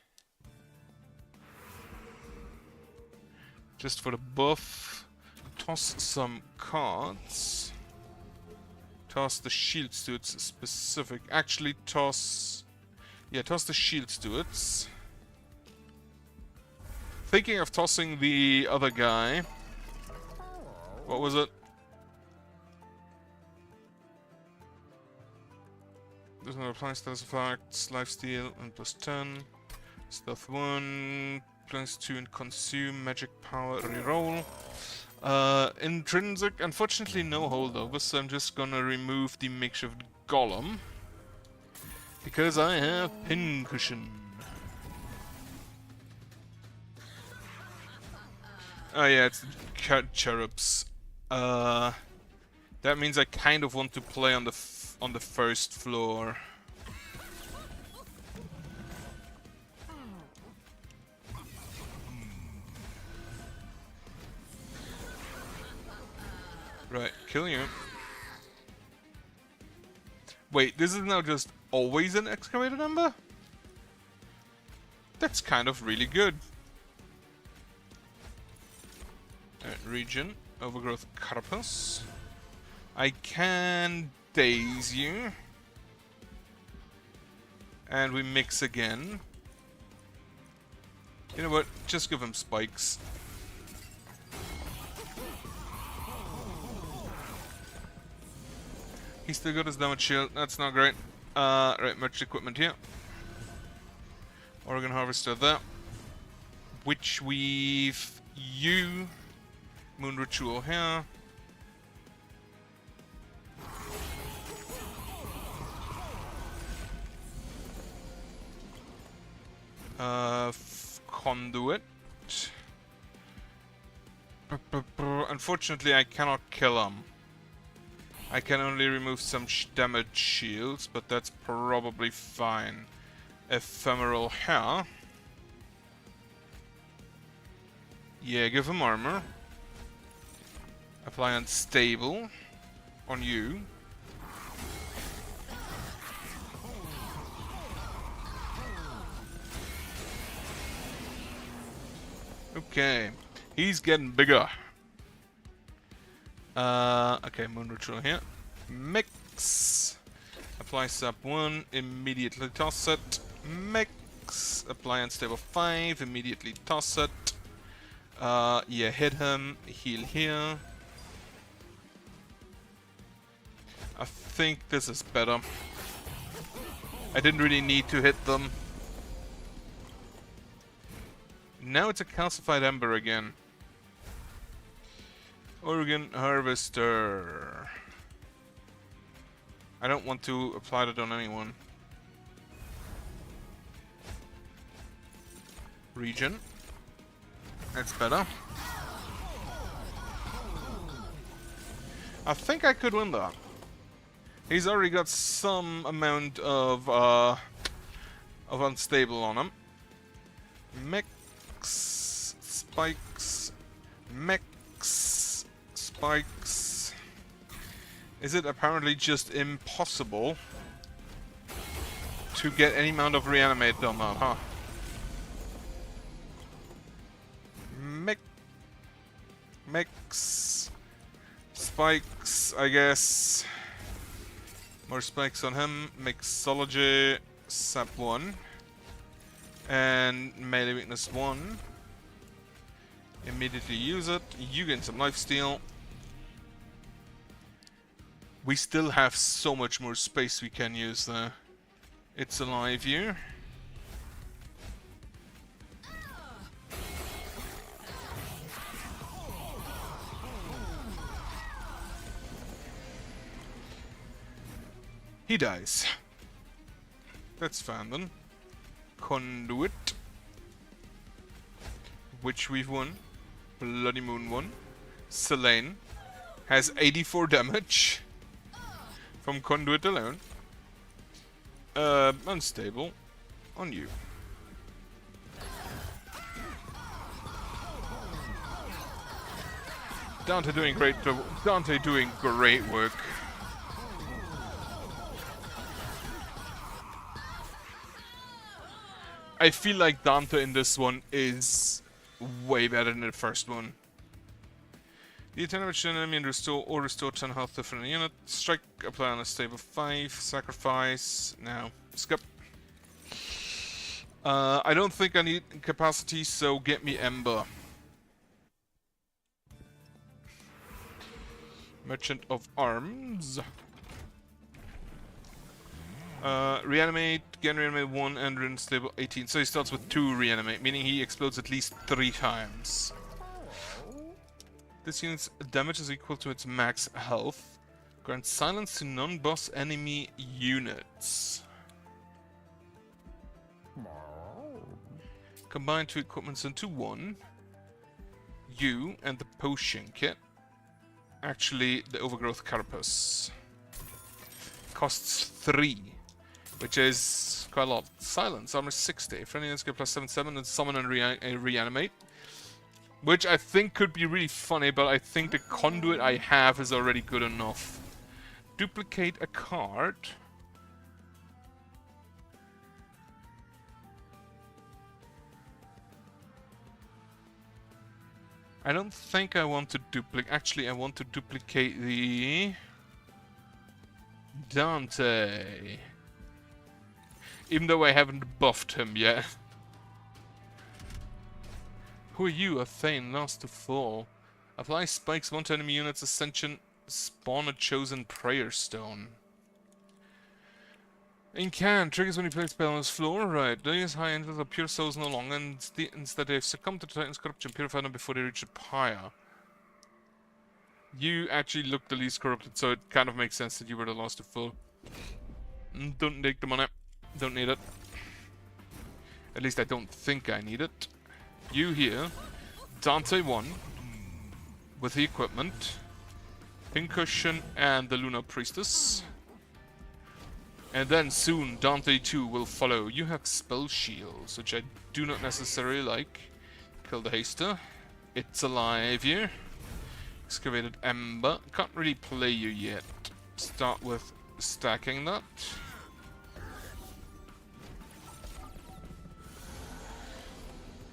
buff. Toss some cards. Toss the shield studs specific. Actually, toss the shield studs. Thinking of tossing the other guy. What was it? Does not apply status effects, lifesteal, and plus 10. Stealth 1, plus 2 and consume, magic power, reroll. Intrinsic, unfortunately no holdovers, so I'm just gonna remove the makeshift golem. Because I have pincushion. Oh yeah, it's cherubs. That means I kind of want to play on the first floor. Right, kill you. Wait, this is now just always an excavated number? That's kind of really good. Region, Overgrowth Carapace. I can daze you. And we mix again. You know what? Just give him spikes. He's still got his damage shield. That's not great. Right, merged equipment here. Organ Harvester there. Witch Weave you. Moon Ritual here. Conduit. Unfortunately, I cannot kill him. I can only remove some damage shields, but that's probably fine. Ephemeral here. Yeah, give him armor. Apply unstable on you. Okay, he's getting bigger. Okay, Moon Ritual here. Mix. Apply sub 1, immediately toss it. Mix. Apply unstable 5, immediately toss it. Yeah, hit him. Heal here. I think this is better. I didn't really need to hit them. Now it's a calcified ember again. Organ Harvester. I don't want to apply that on anyone. Regen. That's better. I think I could win that. He's already got some amount of unstable on him. Mix spikes. Mix spikes. Is it apparently just impossible to get any amount of reanimate done on, huh? Mix spikes, I guess. More spikes on him. Mixology, sap 1. And melee weakness 1. Immediately use it. You gain some lifesteal. We still have so much more space we can use there. It's alive here. He dies. That's fine then. Conduit. Which we've won. Bloody Moon won. Selene has 84 damage from Conduit alone. Unstable on you. Dante doing great. Dante doing great work. I feel like Dante in this one is way better than the first one. The 10 damage to an enemy and restore 10 health to different unit. Strike, apply on a stable 5. Sacrifice. Now, skip. I don't think I need capacity, so get me Ember. Merchant of Arms. Reanimate, again reanimate 1 and unstable 18. So he starts with 2 reanimate, meaning he explodes at least 3 times. This unit's damage is equal to its max health. Grants silence to non-boss enemy units. Combine 2 equipments into 1. You and the potion kit. Actually, the overgrowth carapace. Costs 3. Which is quite a lot. Silence, armor 60. Friendly units get plus 7/7 and summon and reanimate. Which I think could be really funny, but I think the conduit I have is already good enough. Duplicate a card. I don't think I want to duplicate. Actually, I want to duplicate the Dante. Even though I haven't buffed him yet. Who are you? A Thane, last to fall. Apply spikes 1 to enemy units. Ascension. Spawn a chosen prayer stone. Incan triggers when you play a spell on his floor. Right. These high angels are pure souls no longer, and instead they've succumbed to the Titan's corruption. Purify them before they reach the pyre. You actually look the least corrupted, so it kind of makes sense that you were the last to fall. Don't take the money. Don't need it. At least I don't think I need it. You here. Dante 1. With the equipment. Pincushion and the Lunar Priestess. And then soon Dante 2 will follow. You have spell shields, which I do not necessarily like. Kill the Haster. It's alive here. Excavated Ember. Can't really play you yet. Start with stacking that.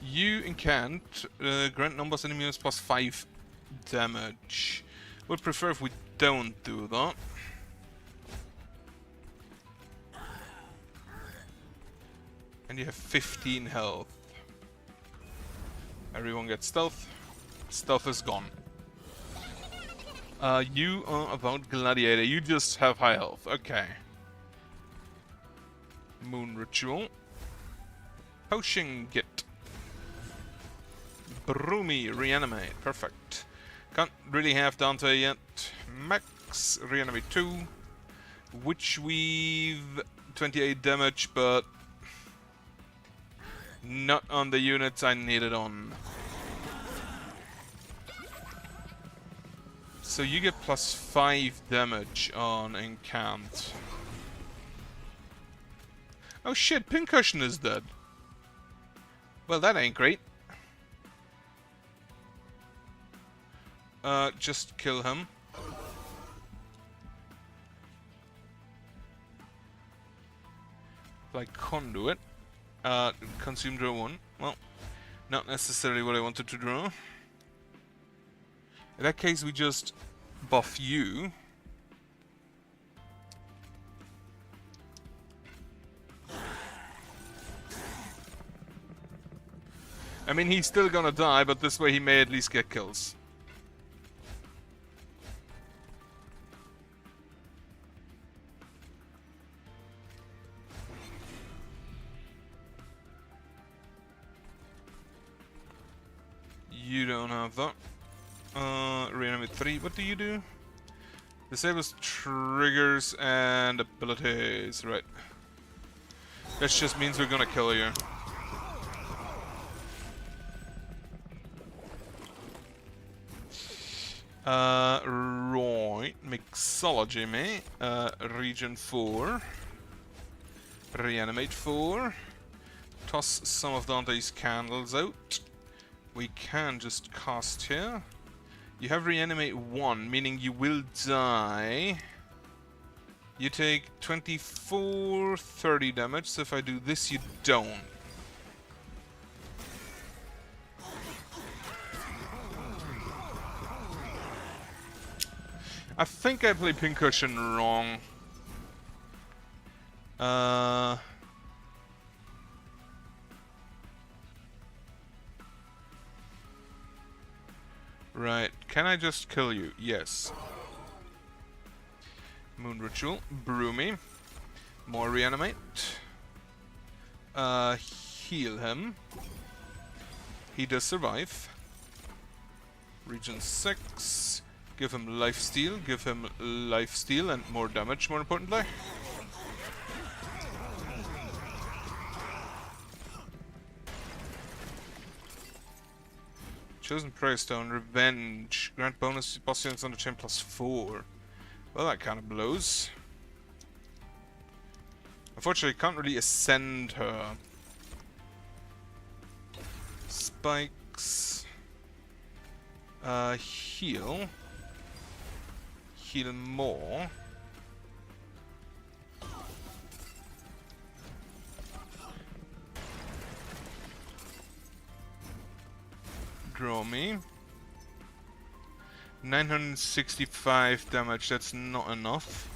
You incant grant numbers enemy units plus 5 damage. Would prefer if we don't do that. And you have 15 health. Everyone gets stealth. Stealth is gone. You are about Gladiator. You just have high health. Okay. Moon Ritual. Potion Git. Broomy, reanimate, perfect. Can't really have Dante yet. Max, reanimate 2. Witch Weave, 28 damage, but Not on the units I need it on. So you get +5 damage on Incant. Oh shit, Pincushion is dead. Well, that ain't great. Just kill him. Like Conduit. Consume draw 1. Well, not necessarily what I wanted to draw. In that case, we just buff you. I mean, he's still gonna die, but this way he may at least get kills. You don't have that. Reanimate 3, what do you do? Disables triggers and abilities, right. That just means we're gonna kill you. Right, Mixology me. Region 4. Reanimate 4. Toss some of Dante's candles out. We can just cast here. You have Reanimate 1, meaning you will die. You take 24, 30 damage, so if I do this, you don't. I think I played Pincushion wrong. Right, can I just kill you? Yes. Moon Ritual, brew me. More reanimate. Heal him. He does survive. Region 6. Give him lifesteal, and more damage, more importantly. Chosen Prey Stone, Revenge. Grant bonus boss units on the chain +4. Well, that kind of blows. Unfortunately, can't really ascend her. Spikes. Heal. Heal more. Draw me. 965 damage, that's not enough.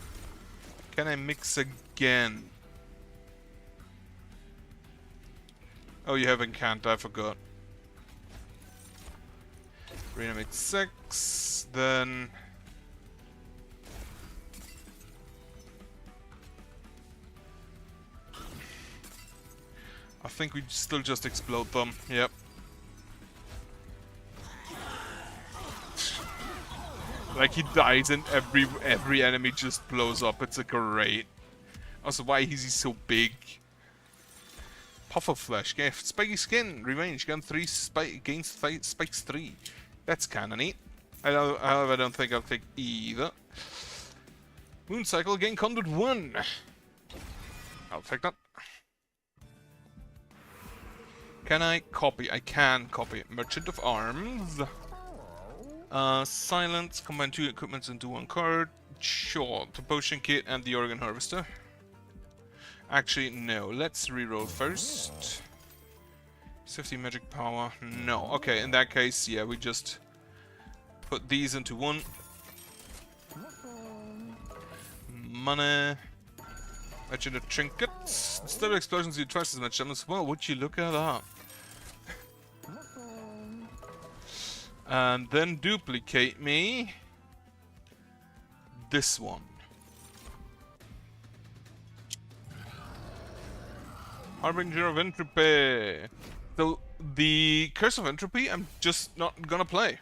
Can I mix again? Oh, you have Incant, I forgot. Reanimate 6, then... I think we still just explode them, yep. Like he dies and every enemy just blows up, it's a great. Also, why is he so big? Puff of Flesh, gift, spiky skin, revenge, gun 3, gains spikes 3. That's kinda neat. However, I don't think I'll take either. Moon Cycle, gain conduit 1. I'll take that. Can I copy? I can copy. Merchant of Arms. Silence, combine 2 equipments into 1 card. Sure, the Potion Kit and the Organ Harvester. Actually, no. Let's reroll first. 50 magic power. No. Okay, in that case, yeah, we just put these into 1. Money. Legend of Trinkets. Instead of explosions, do twice as much damage. Well, would you look at that? And then duplicate me this one. Harbinger of Entropy. So the Curse of Entropy, I'm just not gonna play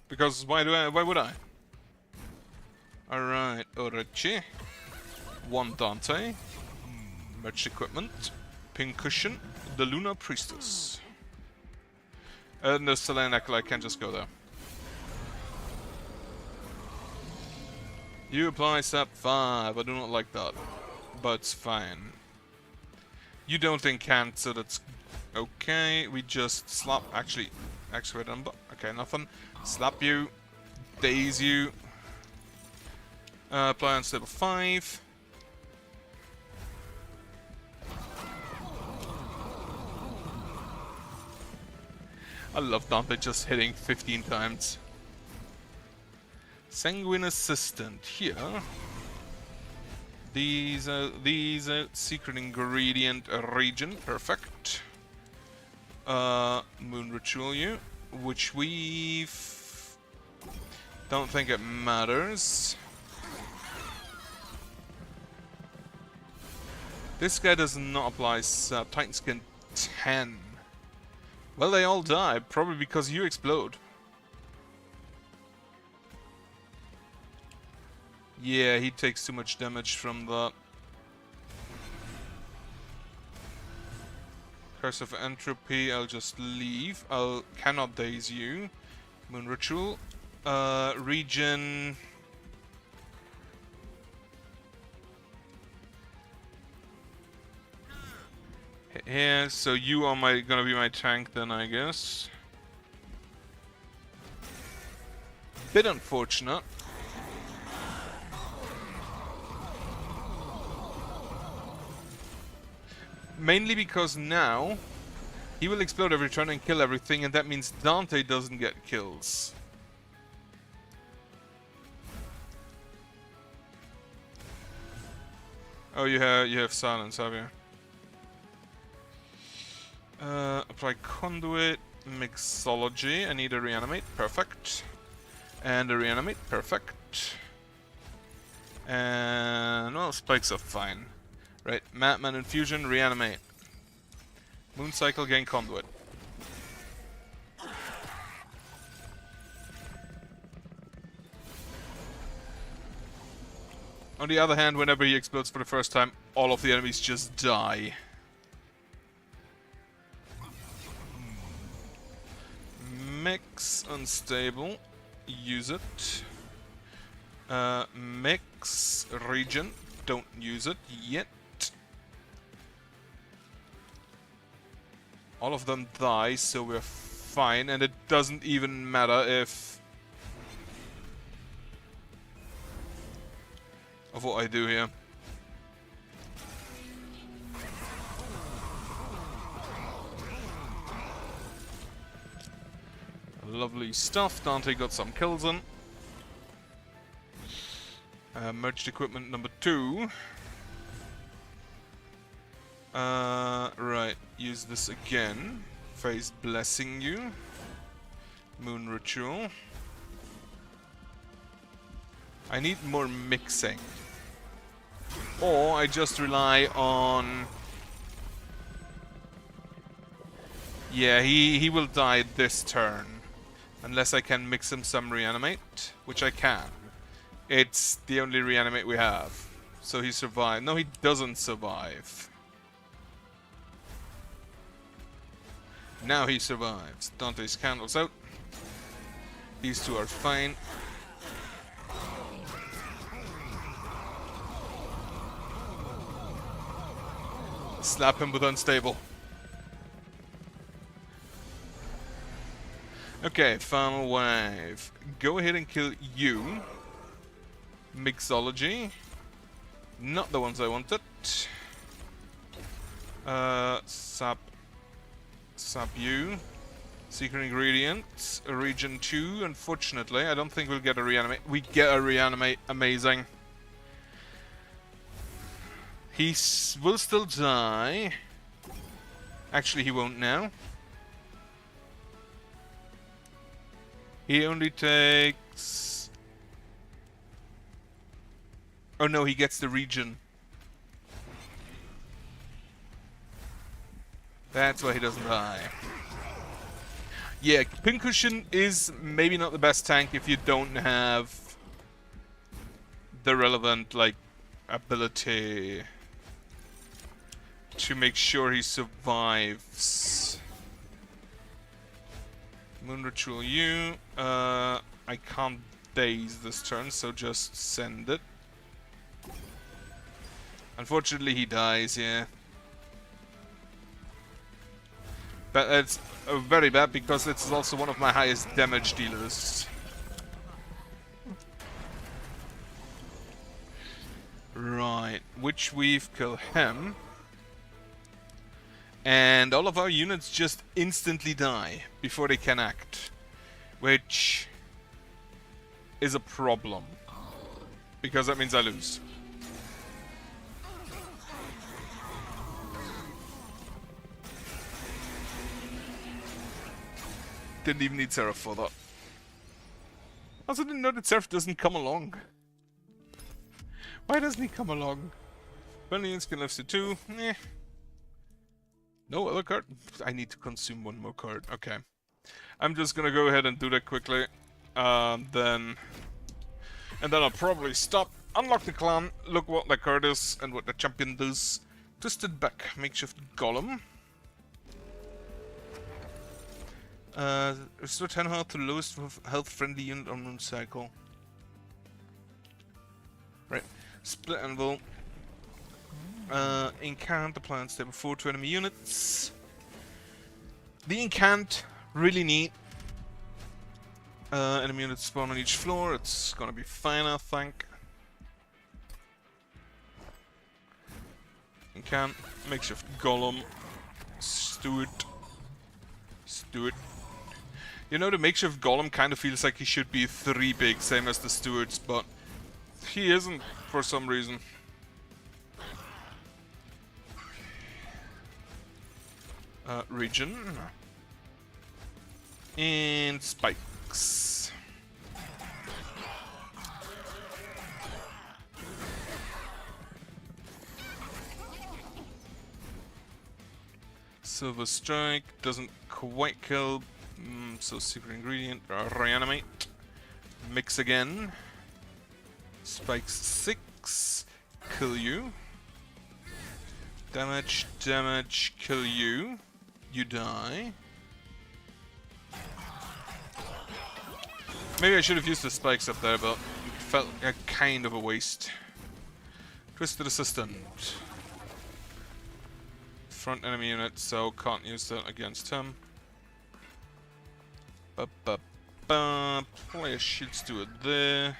because why would I? All right, Orochi. 1 Dante. Merch equipment. Pincushion, the Lunar Priestess. And the Selene Acolyte can't just go there. You apply SAP 5. I do not like that. But it's fine. You don't incant, so that's okay. We just slap. Actually, wait, okay, nothing. Slap you. Daze you. Apply unstable 5. I love Dante just hitting 15 times. Sanguine Assistant here. These out. Secret Ingredient Region. Perfect. Moon Ritual you. Which we've... Don't think it matters. This guy does not apply Titan Skin 10. Well, they all die, probably because you explode. Yeah, he takes too much damage from that. Curse of Entropy, I'll just leave. Cannot daze you. Moon Ritual. Region... Here, so you are gonna be my tank then, I guess. Bit unfortunate. Mainly because now he will explode every turn and kill everything, and that means Dante doesn't get kills. Oh, you have silence, have you? Apply Conduit, Mixology, I need a Reanimate, perfect. And a Reanimate, perfect. And, well, Spikes are fine. Right, Madman Infusion, Reanimate. Moon Cycle, gain Conduit. On the other hand, whenever he explodes for the first time, all of the enemies just die. Mix unstable, use it. Mix region, don't use it yet. All of them die, so we're fine, and it doesn't even matter if... of what I do here. Lovely stuff. Dante got some kills in. Merged equipment number 2. Right. Use this again. Phase blessing you. Moon Ritual. I need more mixing. Or I just rely on... Yeah, he will die this turn. Unless I can mix him some Reanimate, which I can. It's the only Reanimate we have. So he survived. No, he doesn't survive. Now he survives. Dante's candles out. These two are fine. Slap him with unstable. Okay, final wave. Go ahead and kill you. Mixology. Not the ones I wanted. Sap you. Secret ingredients. Region 2. Unfortunately, I don't think we'll get a reanimate. We get a reanimate. Amazing. He will still die. Actually, he won't now. He only takes... Oh no, he gets the region. That's why he doesn't die. Yeah, Pincushion is maybe not the best tank if you don't have the relevant, like, ability to make sure he survives. Moon Ritual you. I can't daze this turn, so just send it. Unfortunately, he dies, yeah. But it's very bad because it's also one of my highest damage dealers. Right, Witchweave kill him. And all of our units just instantly die before they can act. Which is a problem. Because that means I lose. Didn't even need Seraph for that. Also didn't know that Seraph doesn't come along. Why doesn't he come along? Brilliance can lift to 2. Eh. No other card? I need to consume one more card. Okay. I'm just gonna go ahead and do that quickly. Then I'll probably stop, unlock the clan, look what the card is and what the champion does. Twisted Back, Makeshift Golem. Restore 10 health to the lowest health friendly unit on Moon Cycle. Right. Split Anvil. Incant, apply unstable 4 to enemy units. The Incant, really neat. Enemy units spawn on each floor, it's gonna be fine, I think. Incant, Makeshift Golem. Steward. You know, the Makeshift Golem kind of feels like he should be 3 big, same as the Stewards, but he isn't for some reason. Region. And spikes. Silver Strike doesn't quite kill. So secret ingredient, reanimate. Mix again. Spikes 6. Kill you. Damage, kill you. You die. Maybe I should have used the spikes up there, but it felt like kind of a waste. Twisted Assistant. Front enemy unit, so can't use that against him. Play a shield steward there.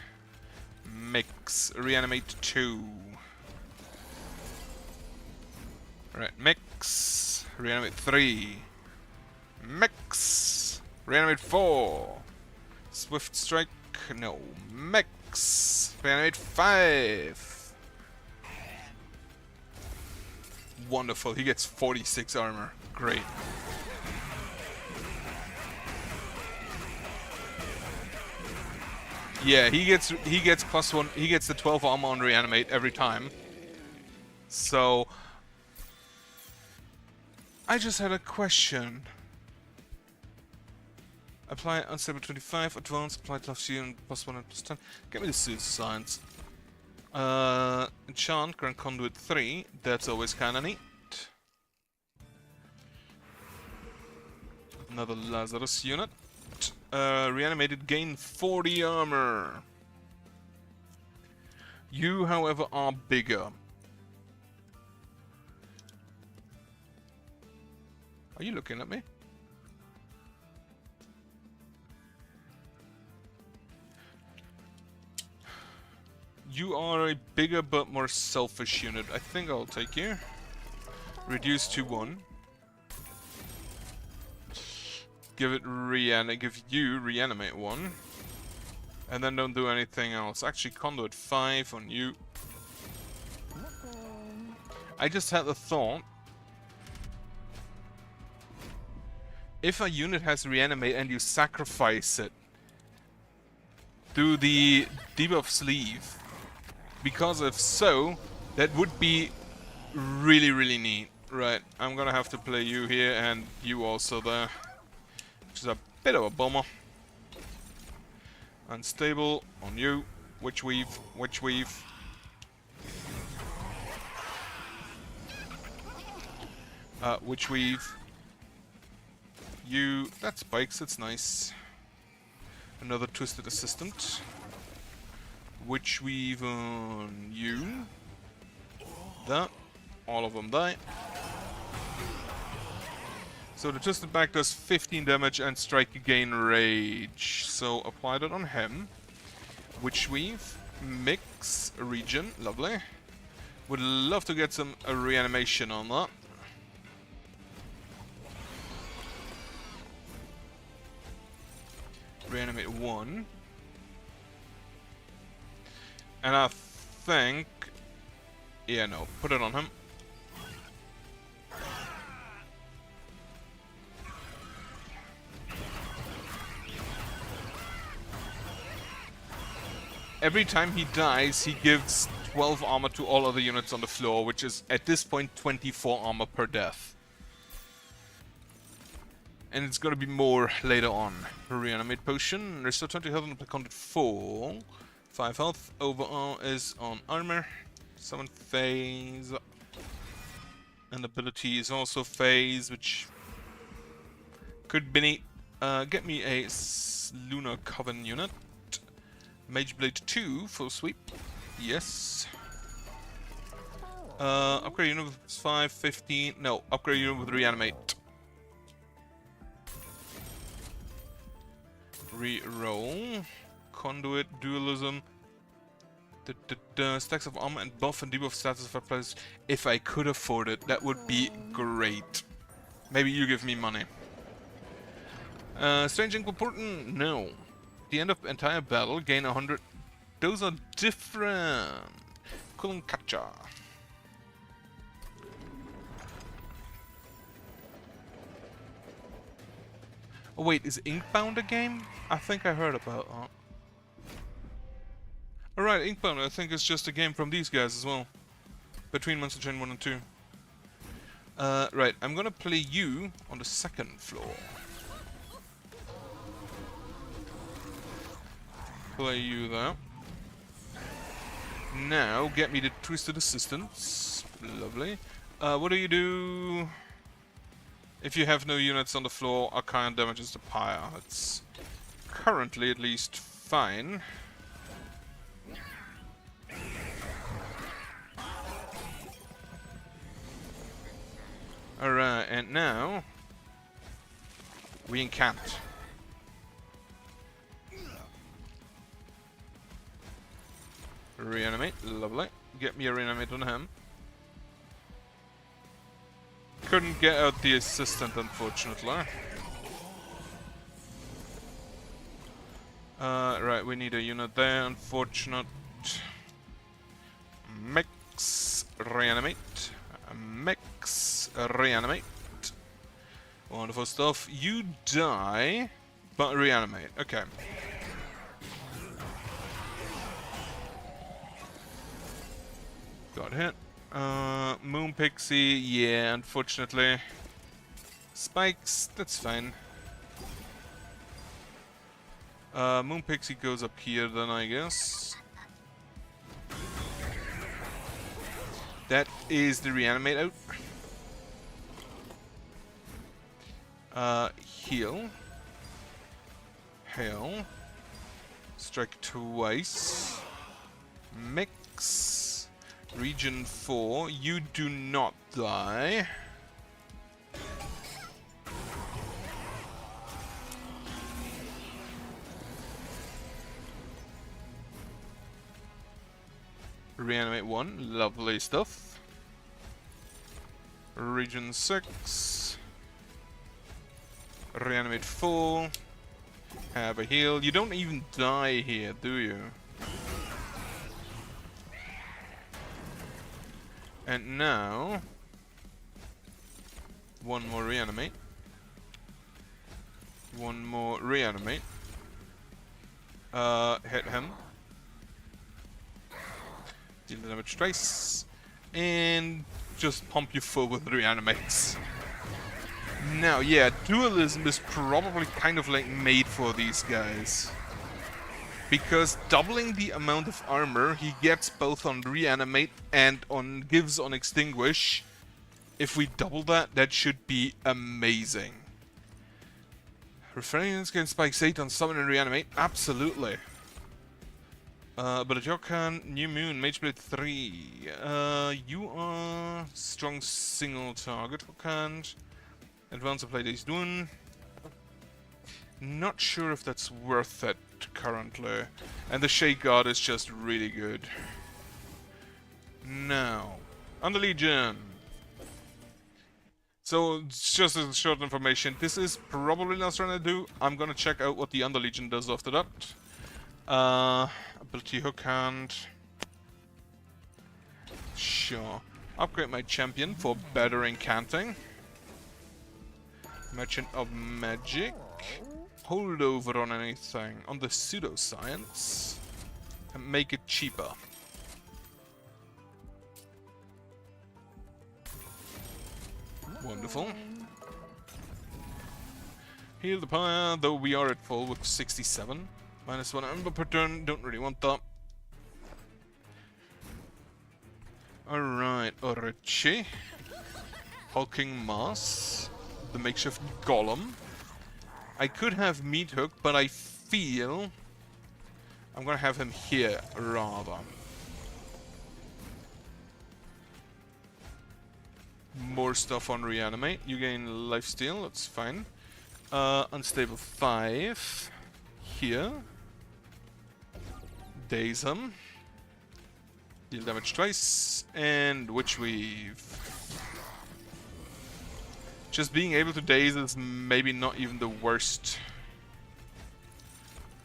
Mix. Reanimate 2. Alright, mix. Reanimate 3. Mix. Reanimate 4. Swift Strike. No. Mix. Reanimate 5. Wonderful. He gets 46 armor. Great. Yeah, he gets +1. He gets the 12 armor on reanimate every time. So I just had a question. Apply unstable 25, advance, apply tough shield, +1 and +10. Give me the suit science. Enchant, Grand Conduit 3, that's always kinda neat. Another Lazarus unit. Reanimated, gain 40 armor. You, however, are bigger. Are you looking at me? You are a bigger but more selfish unit. I think I'll take you. Reduce to 1. Give you reanimate 1. And then don't do anything else. Actually, Conduit 5 on you. I just had the thought. If a unit has reanimate and you sacrifice it, do the debuff sleeve. Because if so, that would be really, really neat. Right, I'm gonna have to play you here and you also there. Which is a bit of a bummer. Unstable on you. Witchweave. Witch Weave. You... That spikes, that's nice. Another Twisted Assistant. Witch Weave on you. That. All of them die. So the Twisted Back does 15 damage and Strike gain Rage. So apply that on him. Witch Weave. Mix. Regen. Lovely. Would love to get some reanimation on that. Reanimate 1. And I think... Yeah, no. Put it on him. Every time he dies, he gives 12 armor to all other units on the floor, which is, at this point, 24 armor per death. And it's gonna be more later on. Reanimate potion. Restore 20 health and counted 4. 5 health. Overall is on armor. Summon phase. And ability is also phase, which could be get me a Lunar Coven unit. Mage Blade 2, full sweep. Yes. Upgrade unit with 5, 15. No, upgrade unit with reanimate. Reroll. Conduit, dualism. Stacks of armor and buff and debuff status of players. If I could afford it, that would be great. Maybe you give me money. Strange Ink Important? No. The end of entire battle, gain 100. Those are different. Kulankacha. Oh wait, is Inkbound a game? I think I heard about that. Alright, Inkbound, I think it's just a game from these guys as well. Between Monster Train 1 and 2. Right, I'm gonna play you on the second floor. Play you there. Now, get me the Twisted Assistants. Lovely. What do you do if you have no units on the floor? Arcane damages the pyre. It's currently at least fine. Alright, and now we incant. Reanimate, lovely. Get me a reanimate on him. Couldn't get out the assistant, unfortunately. Right, we need a unit there, unfortunate. Mix, reanimate. Mix, reanimate. Wonderful stuff. You die, but reanimate. Okay. Got hit. Moon Pixie, yeah, unfortunately. Spikes, that's fine. Moon Pixie goes up here then, I guess. That is the reanimate out. Heal. Hail. Strike twice. Mix. Region 4, you do not die. Reanimate 1, lovely stuff. Region 6. Reanimate 4. Have a heal. You don't even die here, do you? And now, one more reanimate. One more reanimate. Hit him. Deal the damage twice. And just pump you full with reanimates. Now, yeah, dualism is probably kind of like made for these guys. Because doubling the amount of armor he gets both on reanimate and on gives on extinguish If we double that, that should be amazing. Refrains can spike 8 on summon and reanimate. Absolutely. But Jokan, New Moon, Mage Blade 3. You are strong single target for Kant. Advanced play is doing. Not sure if that's worth it currently. And the Shade Guard is just really good. Now, on the Legion. So, just as short information, this is probably last run I do. I'm gonna check out what the Underlegion does after that. Ability Hook Hand. Sure. Upgrade my champion for better incanting. Merchant of Magic. Hold over on anything on the pseudoscience and make it cheaper. Wonderful. Heal the pyre, though we are at full with 67. -1 ember per turn, don't really want that. Alright, Orochi. Hulking Mass. The makeshift Golem. I could have Meat Hook, but I feel I'm gonna have him here rather. More stuff on Reanimate. You gain Lifesteal, that's fine. Unstable 5. Here. Daze him. Deal damage twice. And Witch Weave. Just being able to daze is maybe not even the worst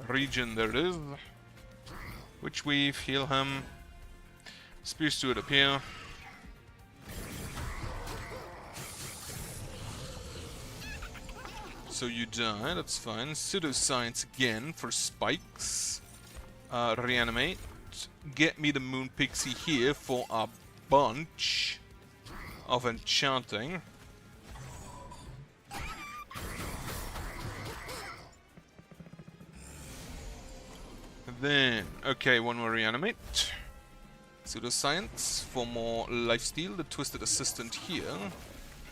region there is. Witch Weave, heal him. Spear Steward up here. So you die, that's fine. Pseudoscience again for spikes. Reanimate. Get me the Moon Pixie here for a bunch of enchanting. Then, okay, one more Reanimate. Pseudoscience for more lifesteal. The Twisted Assistant here.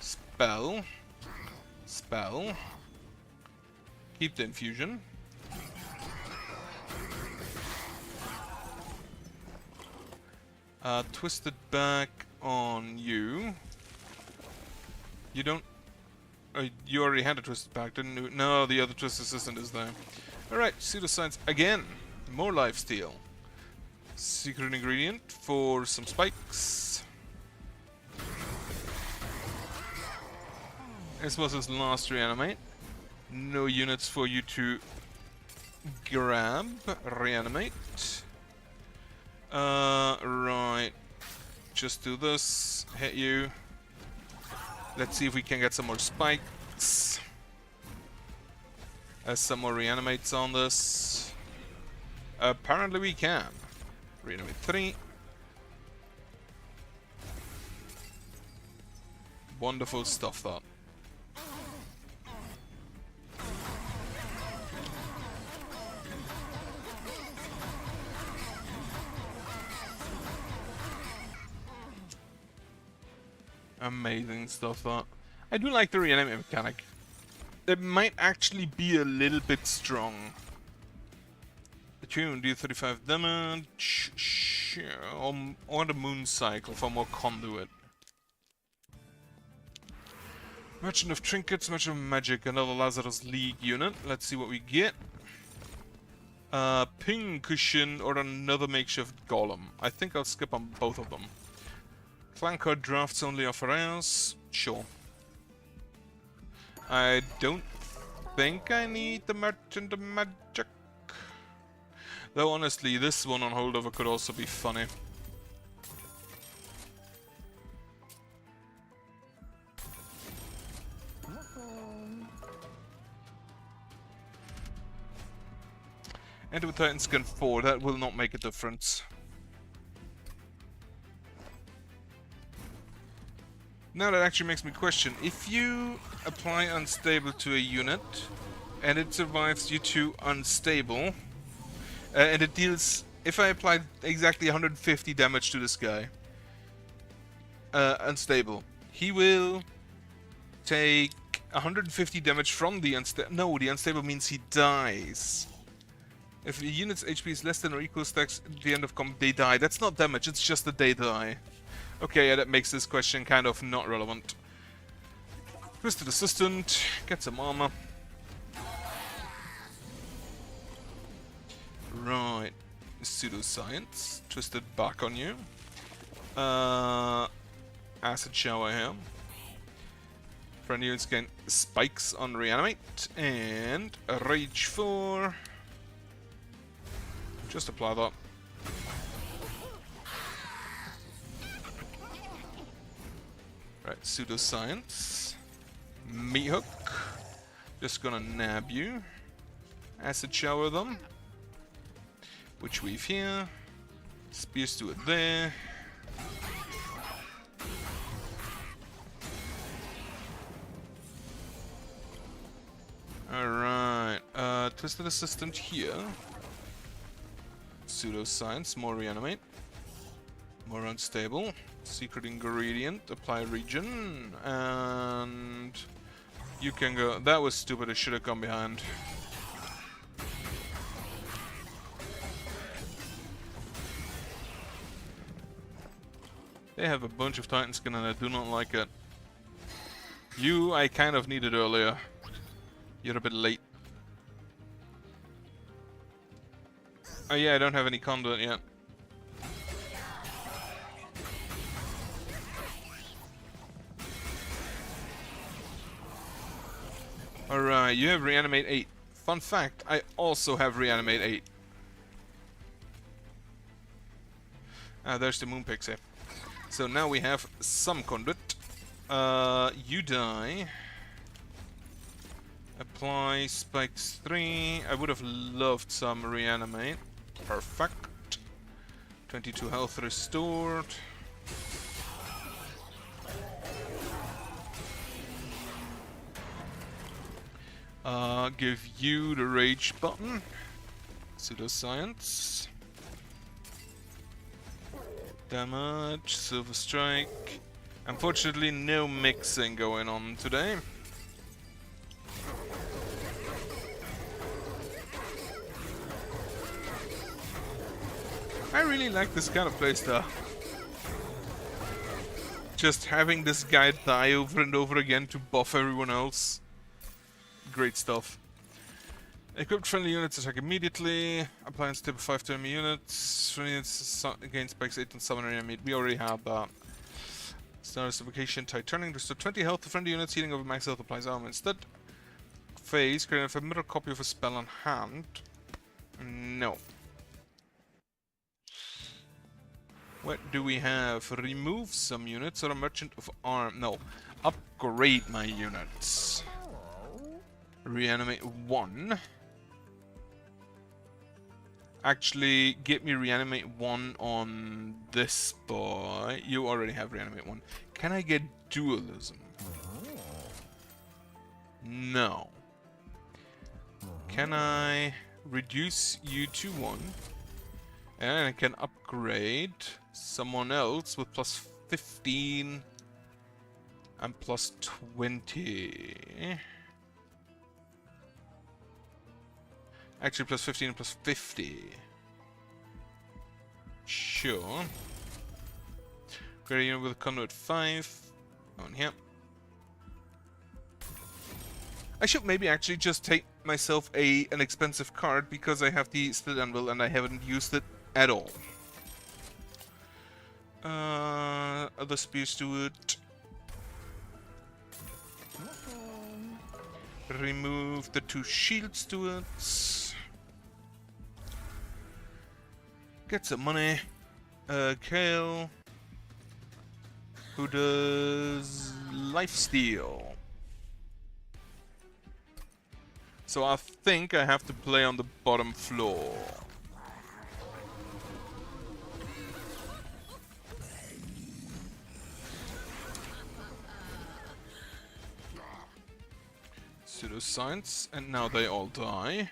Spell. Spell. Keep the infusion. Twisted back on you. You don't... you already had a Twisted back, didn't you? No, the other Twisted Assistant is there. Alright, Pseudoscience again. More lifesteal. Secret ingredient for some spikes. This was his last Reanimate. No units for you to grab. Reanimate. Right. Just do this. Hit you. Let's see if we can get some more spikes. Some more Reanimates on this. Apparently we can. Reanimate 3. Wonderful stuff, that. Amazing stuff, that. I do like the reanimate mechanic. It might actually be a little bit strong. Attune, do 35 damage. Sure. Or the Moon Cycle for more conduit. Merchant of Trinkets, Merchant of Magic, another Lazarus League unit. Let's see what we get. Ping Cushion or another makeshift Golem. I think I'll skip on both of them. Flanker drafts only offer ours. Sure. I don't think I need the Merchant of Magic. Though honestly, this one on holdover could also be funny. Enter with Titan Skin 4, that will not make a difference. Now that actually makes me question, if you apply Unstable to a unit, and it survives due to Unstable, and it deals, if I apply exactly 150 damage to this guy, Unstable, He will take 150 damage from the unstable. No, the unstable means he dies. If a unit's HP is less than or equal stacks at the end of combat, they die. That's not damage, it's just that they die. Okay, yeah, that makes this question kind of not relevant. Twisted Assistant, get some armor. Right, Pseudoscience, Twisted back on you. Acid Shower here. Friendly units gain spikes on Reanimate, and a Rage 4. Just apply that. Right, Pseudoscience. Meat Hook. Just gonna nab you. Acid Shower them. Witch Weave here. Spears do it there. Alright, Twisted Assistant here. Pseudoscience, more Reanimate. More Unstable. Secret Ingredient, apply Regen. And you can go. That was stupid, I should have gone behind. They have a bunch of Titan Skin and I do not like it. You, I kind of needed earlier. You're a bit late. Oh yeah, I don't have any conduit yet. Alright, you have Reanimate 8. Fun fact, I also have Reanimate 8. Ah, there's the Moon Pixie. So now we have some conduit. You die. Apply spikes 3. I would have loved some Reanimate. Perfect. 22 health restored. Give you the Rage button. Pseudoscience. Damage, Silver Strike. Unfortunately, no mixing going on today. I really like this kind of playstyle. Just having this guy die over and over again to buff everyone else. Great stuff. Equipped friendly units attack immediately. Apply unstable 5 to enemy units. Friendly units gain spikes 8 on summon enemy. We already had that. Star Suffocation, Tide Turning. Restore 20 health to friendly units. Healing over max health applies armor instead. Phase, create a mirror copy of a spell on hand. No. What do we have? Remove some units or a Merchant of Arm? No. Upgrade my units. Reanimate 1. Actually, get me Reanimate 1 on this boy. You already have Reanimate 1. Can I get Dualism? No. Can I reduce you to 1? And I can upgrade someone else with plus 15 and plus 20. Actually, plus 15 and plus 50. Sure. Great unit with a conduit 5. On here. I should maybe actually just take myself an expensive card because I have the Split Anvil and I haven't used it at all. Other spears do it. Remove the 2 shields to it. Get some money. Kale. Who does lifesteal? So I think I have to play on the bottom floor. Pseudoscience, and now they all die.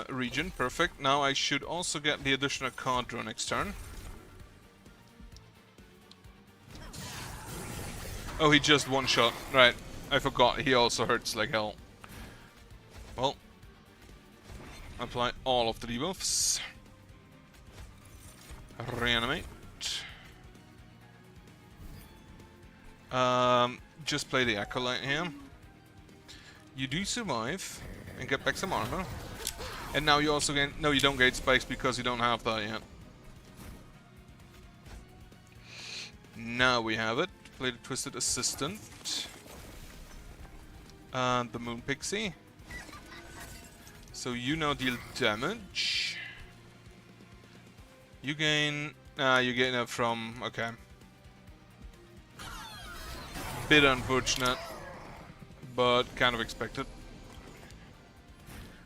Regen, perfect. Now I should also get the additional card draw next turn. Oh, he just one shot. Right. I forgot. He also hurts like hell. Well, apply all of the debuffs. Reanimate. Just play the Acolyte here. You do survive and get back some armor. And now you also gain... No, you don't get spikes because you don't have that yet. Now we have it. Play the Twisted Assistant. And the Moon Pixie. So you now deal damage. You gain... you gain it from... Okay. Bit unfortunate. But kind of expected.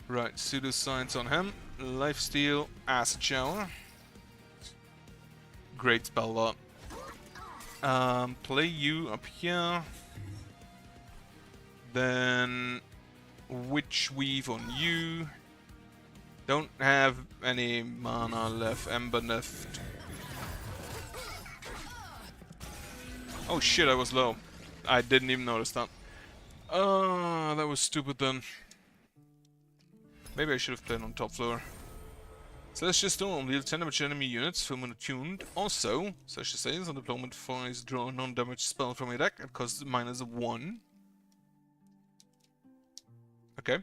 Right, Pseudoscience on him. Lifesteal, Acid Shower. Great spell that. Play you up here. Then Witch Weave on you. Don't have any mana left, Ember left. Oh shit, I was low. I didn't even notice that. Oh, that was stupid then. Maybe I should have played on top floor. Celestial Storm deals 10 damage to enemy units from when attuned. Also, Celestial Sails on deployment fires draw a non-damage spell from your deck and costs -1. Okay.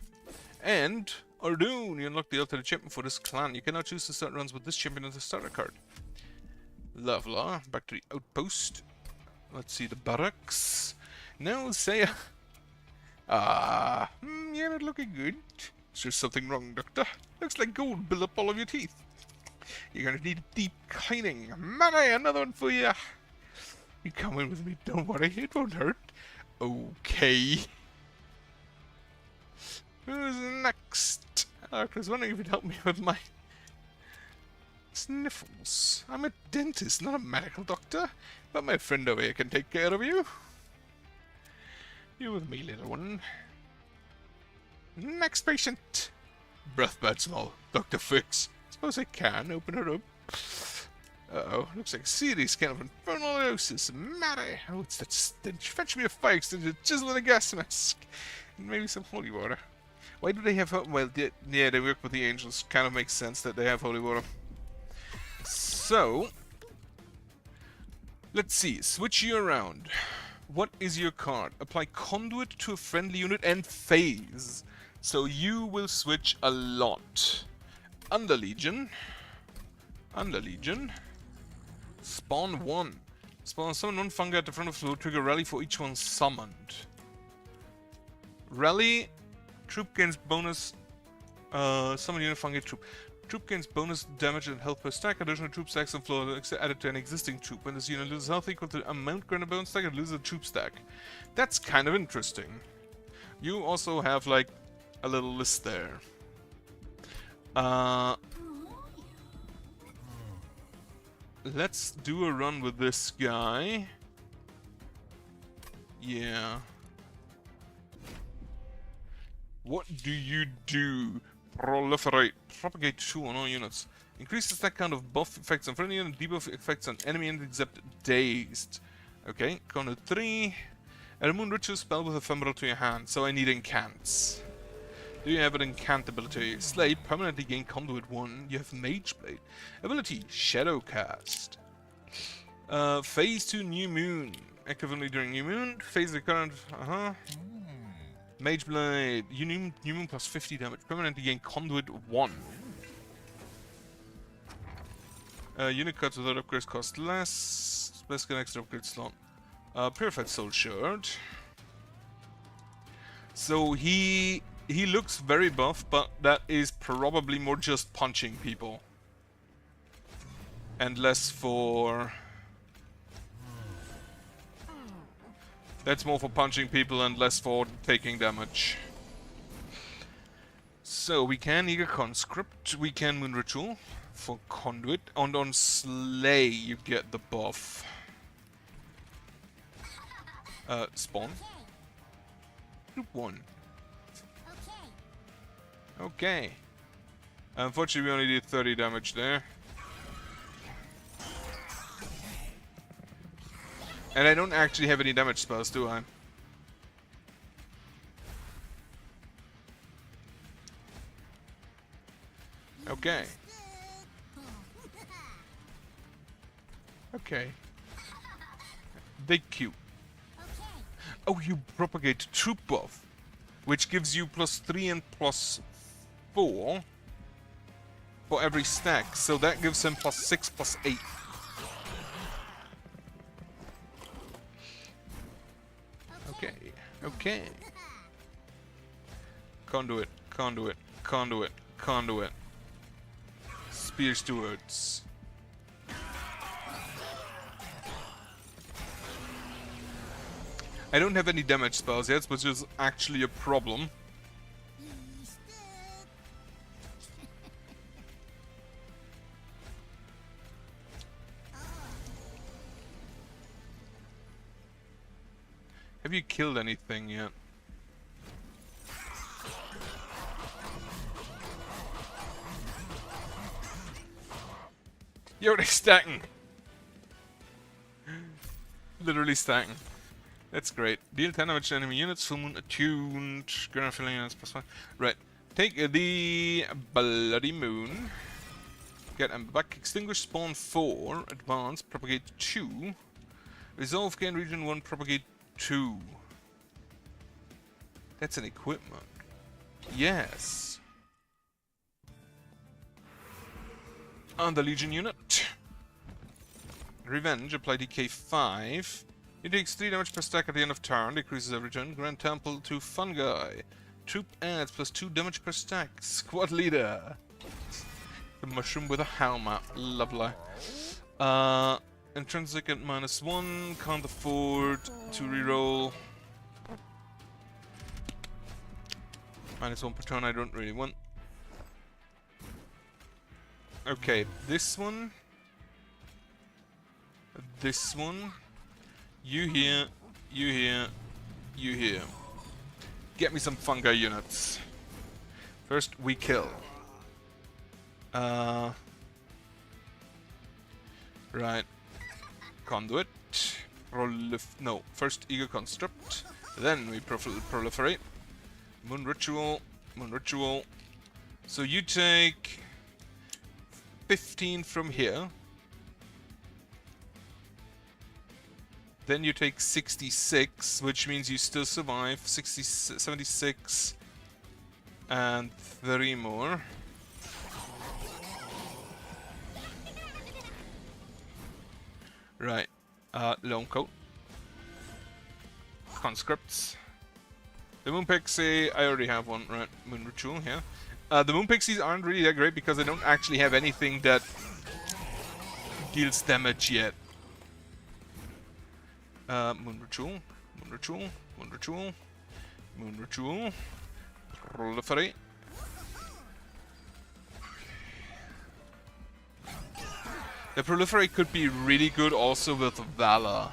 And Ardoon, you unlock the alternate champion for this clan. You can now choose to start runs with this champion as a starter card. Lovely. Back to the outpost. Let's see the barracks. Now Saya. You're not looking good. Is there something wrong, Doctor? Looks like gold built up all of your teeth. You're gonna need a deep cleaning. Money, another one for you. You come in with me, don't worry, it won't hurt. Okay. Who's next? I was wondering if you'd help me with my sniffles. I'm a dentist, not a medical doctor, but my friend over here can take care of you. You with me, little one. Next patient. Breath bad smell. Dr. Fix. Suppose I can open her up. Uh-oh. Looks like a serious kind of infernal osis. Mary. Oh, it's that stench. Fetch me a fire extinguisher, chisel and a gas mask. And maybe some holy water. Why do they have... Well, yeah, they work with the angels. Kind of makes sense that they have holy water. So... let's see. Switch you around. What is your card? Apply Conduit to a friendly unit and phase. So you will switch a lot. Under Legion. Spawn 1. Spawn summon one fungi at the front of the floor. Trigger rally for each one summoned. Rally. Troop gains bonus. Summon unit fungi troop. Troop gains bonus damage and health per stack. Additional troop stacks on floor added to an existing troop. When this unit loses health equal to amount granted bonus stack, it loses a troop stack. That's kind of interesting. You also have like a little list there. Let's do a run with this guy. Yeah. What do you do? Proliferate. Propagate 2 on all units. Increase the stack count of buff effects on friendly unit, debuff effects on enemy unit except dazed. Okay, count of 3. Add a Moon Ritual spell with ephemeral to your hand, so I need incants. Do you have an incant ability? Slay, permanently gain Conduit 1. You have Mage Blade. Ability, Shadow Cast. Phase to New Moon. Active only during New Moon. Phase the current... Mage Blade. New Moon plus 50 damage. Permanently gain Conduit 1. Unit cards without upgrades cost less. Let's get an extra upgrade slot. Purified Soul Shard. So he looks very buff, but that is probably more just punching people. And less for... That's more for punching people and less for taking damage. So we can Eager Conscript, we can Moon Ritual for Conduit, and on Slay you get the buff. Spawn. Group 1. Okay. Unfortunately we only did 30 damage there. And I don't actually have any damage spells, do I? Okay. Okay. Big Q. Oh, you propagate troop buff, which gives you +3 and +4 for every stack. So that gives him +6, +8. Okay. Okay. Conduit, conduit, conduit, conduit. Spear stewards. I don't have any damage spells yet, which is actually a problem. Have you killed anything yet? Yo, they're stacking! Literally stacking. That's great. Deal 10 damage to enemy units, full moon attuned, ground filling units +1. Right. Take the Bloody Moon. Get them back. Extinguish spawn 4. Advance. Propagate 2. Resolve gain region 1. Propagate 2. That's an equipment. Yes. On the Legion unit. Revenge. Apply DK 5. It takes 3 damage per stack at the end of turn, decreases every turn. Grand Temple to Fungi. Troop adds +2 damage per stack. Squad leader. The mushroom with a helmet. Lovely. Intrinsic at -1. Can't afford to reroll. -1 per turn I don't really want. Okay, this one. This one. You here, you here, you here. Get me some fungi units. First, we kill. Right. Conduit. No, first Eager Construct. Then we proliferate. Moon Ritual. Moon Ritual. So you take 15 from here. Then you take 66, which means you still survive. 60, 76, and 3 more. Right. Lone Coat. Conscripts. The Moon Pixie, I already have one, right? Moon Ritual, yeah. The Moon Pixies aren't really that great because I don't actually have anything that deals damage yet. Moon Ritual, Moon Ritual, Moon Ritual, Moon Ritual, Proliferate. The Proliferate could be really good also with Valor.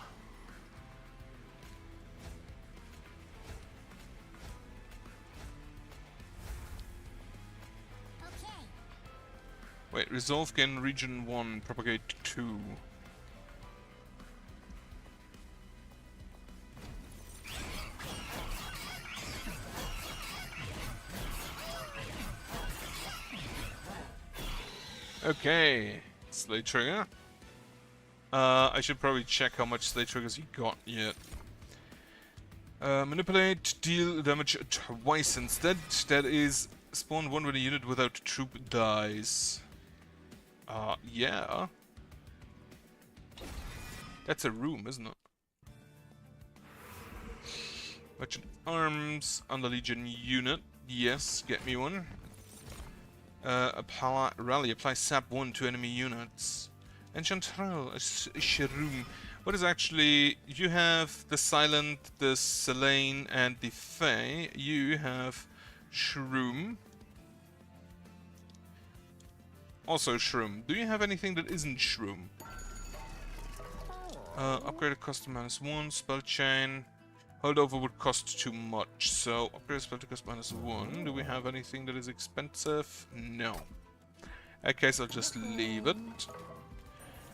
Wait, Resolve gain region 1, propagate 2. Okay, Slay Trigger. I should probably check how much Slay Triggers you got yet. Manipulate, deal damage twice instead. That is, spawn 1 when a unit without troop dies. Yeah. That's a room, isn't it? Merchant Arms on the Legion unit. Yes, get me one. Rally, apply sap 1 to enemy units. Enchantrell, a shroom. What is actually... You have the Silent, the Selene, and the Fae. You have Shroom. Also Shroom. Do you have anything that isn't Shroom? Upgraded cost -1, spell chain. Holdover would cost too much, so upgrade spell to cost -1. Do we have anything that is expensive? No. In that case, I'll just leave it.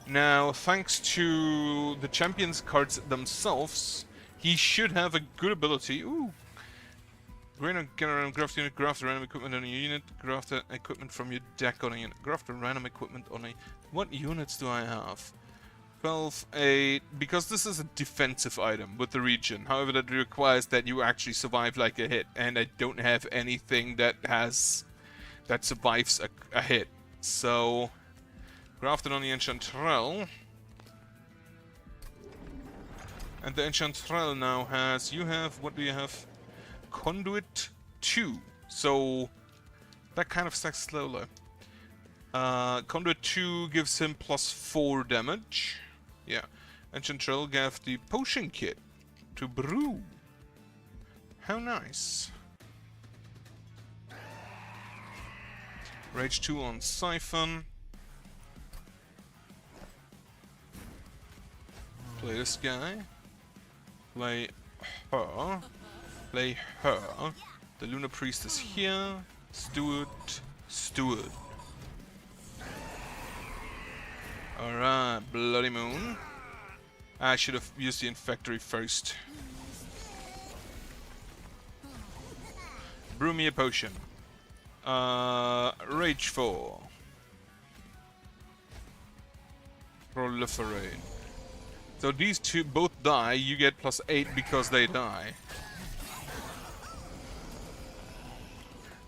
Now, thanks to the champions cards themselves, he should have a good ability. Ooh! Random get a random graft unit, graft random equipment on a unit, graft equipment from your deck on a unit, graft random equipment on a... What units do I have? 12, 8... Because this is a defensive item with the region. However, that requires that you actually survive like a hit. And I don't have anything that has... that survives a hit. So... Grafted on the Enchantrell. And the Enchantrell now has... You have... What do you have? Conduit 2. So... That kind of stacks slowly. Conduit 2 gives him +4 damage. Yeah. Enchantrell gave the potion kit to brew. How nice. Rage 2 on Siphon. Play this guy. Play her. Play her. The Lunar Priest is here. Steward. Alright, Bloody Moon. I should have used the Infectory first. Brew me a potion. Rage 4. Proliferate. So these two both die, you get +8 because they die.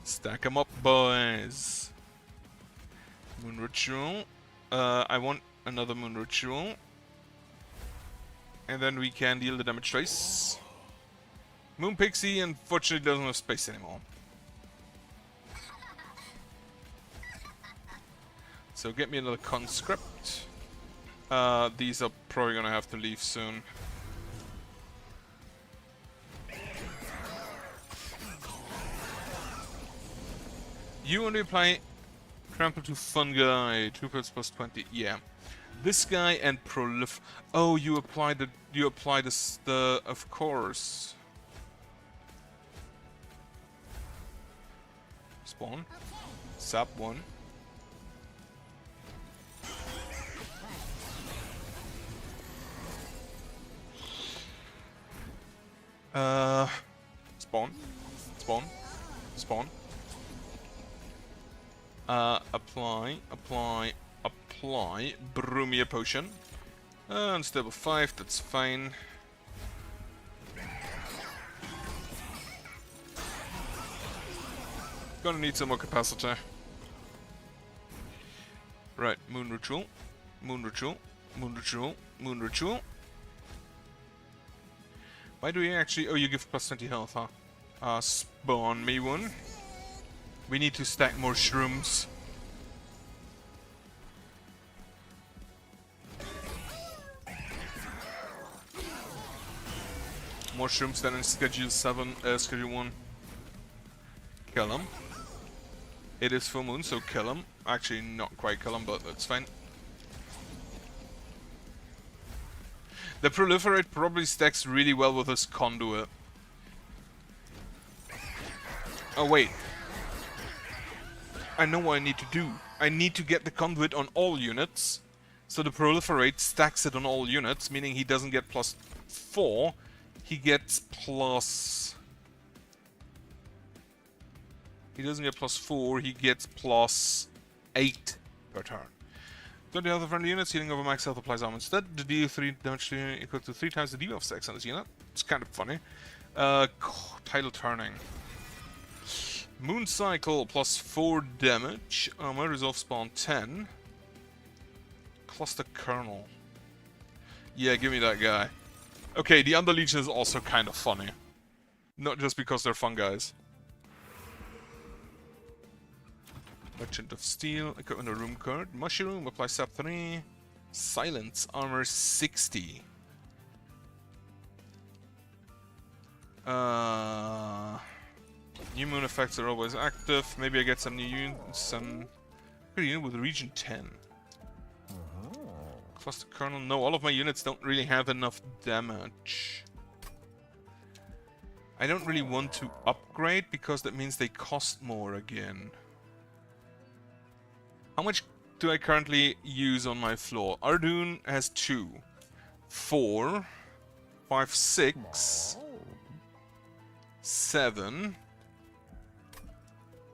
Stack them up, boys. Moon Ritual. I want another Moon Ritual. And then we can deal the damage twice. Moon Pixie unfortunately doesn't have space anymore. So get me another Conscript. These are probably gonna have to leave soon. You want to apply Trample to Fungi, 2 plus 20, yeah. This guy and Prolif... Oh, you apply the... Of course. Spawn. Sap 1. Spawn. Apply. Brew me a potion. Unstable 5, that's fine. Gonna need some more capacity. Right, Moon Ritual. Why do you actually... Oh, you give +20 health, huh? Spawn me one. We need to stack more shrooms. More shrooms than in Schedule 1. Kill him. It is full moon, so kill him. Actually, not quite kill him, but that's fine. The Proliferate probably stacks really well with this Conduit. Oh, wait. I know what I need to do. I need to get the Conduit on all units. So the Proliferate stacks it on all units, meaning he doesn't get +4. He gets plus... He doesn't get +4, he gets +8 per turn. 20 other friendly units, healing over max health applies armor instead. The deal 3 damage to unit equal to 3 times the debuff stacks on this unit. It's kind of funny. Tidal turning. Moon Cycle +4 damage. Armor resolve spawn 10. Cluster Kernel. Yeah, give me that guy. Okay, the Underlegion is also kind of funny. Not just because they're fun guys. Merchant of Steel, equipment a room card. Mushroom, apply sap 3. Silence, armor 60. New moon effects are always active. Maybe I get some new units, some unit with region 10. Cluster Kernel. No, all of my units don't really have enough damage. I don't really want to upgrade because that means they cost more again. How much do I currently use on my floor? Ardoon has 2, 4, 5, 6, 7.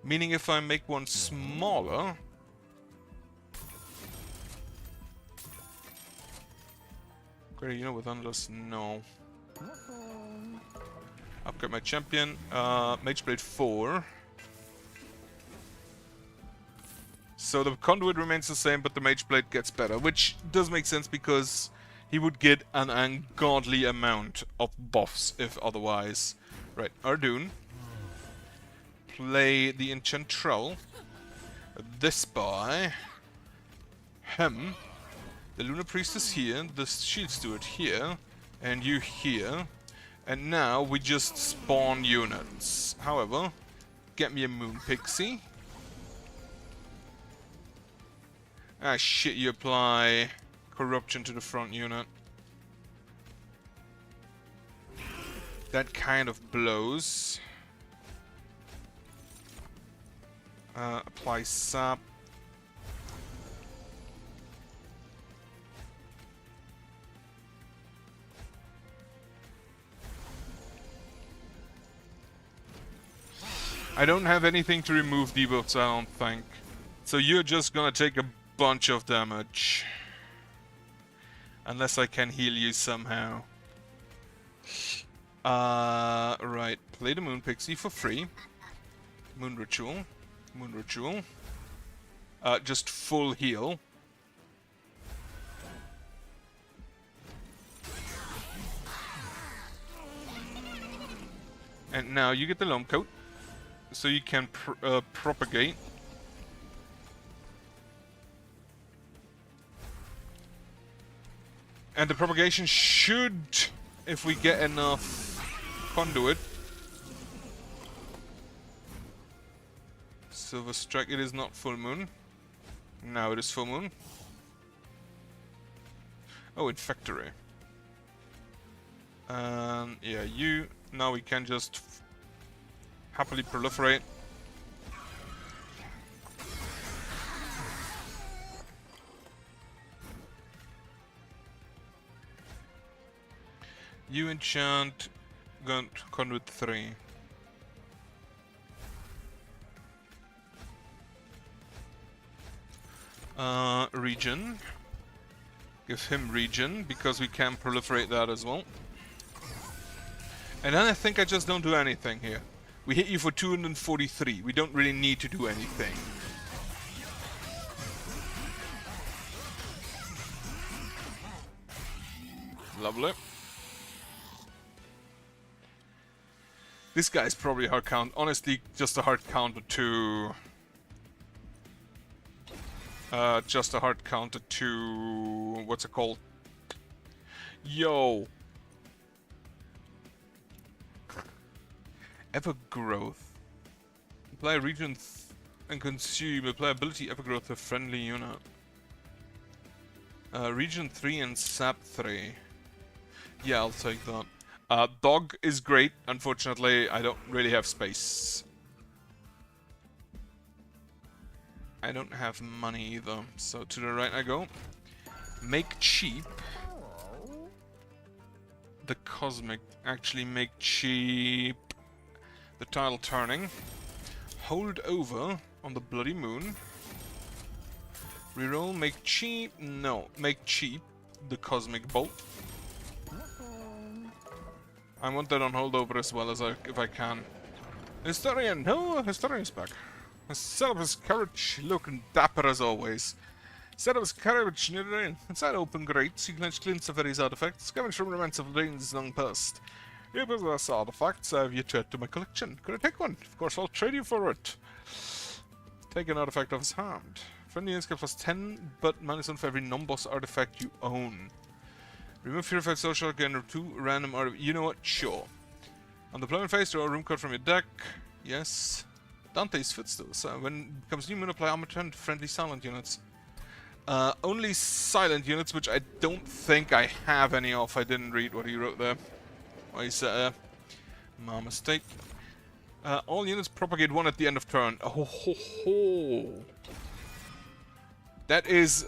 Meaning if I make one smaller... Great, you know with Unless? No. Upgrade my champion. Mageblade 4. So the conduit remains the same, but the Mageblade gets better, which does make sense because he would get an ungodly amount of buffs if otherwise. Right, Ardoon. Play the Enchantrell. This boy. Him. The Lunar Priestess here, the Shield Steward here, and you here. And now we just spawn units. However, get me a Moon Pixie. Ah shit, you apply Corruption to the front unit. That kind of blows. Apply Sap. I don't have anything to remove debuffs, I don't think. So you're just gonna take a bunch of damage. Unless I can heal you somehow. Right. Play the Moon Pixie for free. Moon Ritual. Moon Ritual. Just full heal. And now you get the Loam Coat. So you can propagate. And the propagation should, if we get enough conduit. Silver Strike, it is not full moon. Now it is full moon. Oh, Infectory. Yeah, you, now we can just happily proliferate. You enchant Conduit 3. Regen. Give him regen, because we can proliferate that as well. And then I think I just don't do anything here. We hit you for 243. We don't really need to do anything. Lovely. This guy's probably hard count. Honestly, just a hard counter to... just a hard counter to... What's it called? Yo! Evergrowth. Apply region and consume. Apply ability Evergrowth to friendly unit. Region 3 and Sap 3. Yeah, I'll take that. Dog is great. Unfortunately, I don't really have space. I don't have money either. So to the right I go. Make cheap. The Cosmic. Actually make cheap. The Tidal Turning. Hold over on the Bloody Moon. Reroll, make cheap. No, make cheap. The Cosmic Bolt. I want that on holdover as well as if I can. Historian! No, Historian's back. Set up his courage, looking dapper as always. Set up his courage near the inn. Inside open grates, you can clean Safari's artifacts, scavenge from remnants of lanes long past. You possess artifacts I have yet to add to my collection. Could I take one? Of course, I'll trade you for it. Take an artifact off his hand. Friendly units get plus 10, but -1 for every non-boss artifact you own. Remove your effect social again, 2 random artifacts. You know what? Sure. On the deployment phase, draw a room card from your deck. Yes. Dante's Footstools. When it becomes new moon, apply armor turn to friendly silent units. Only silent units, which I don't think I have any of. I didn't read what he wrote there. What he said. My mistake. All units propagate 1 at the end of turn. Oh ho ho. That is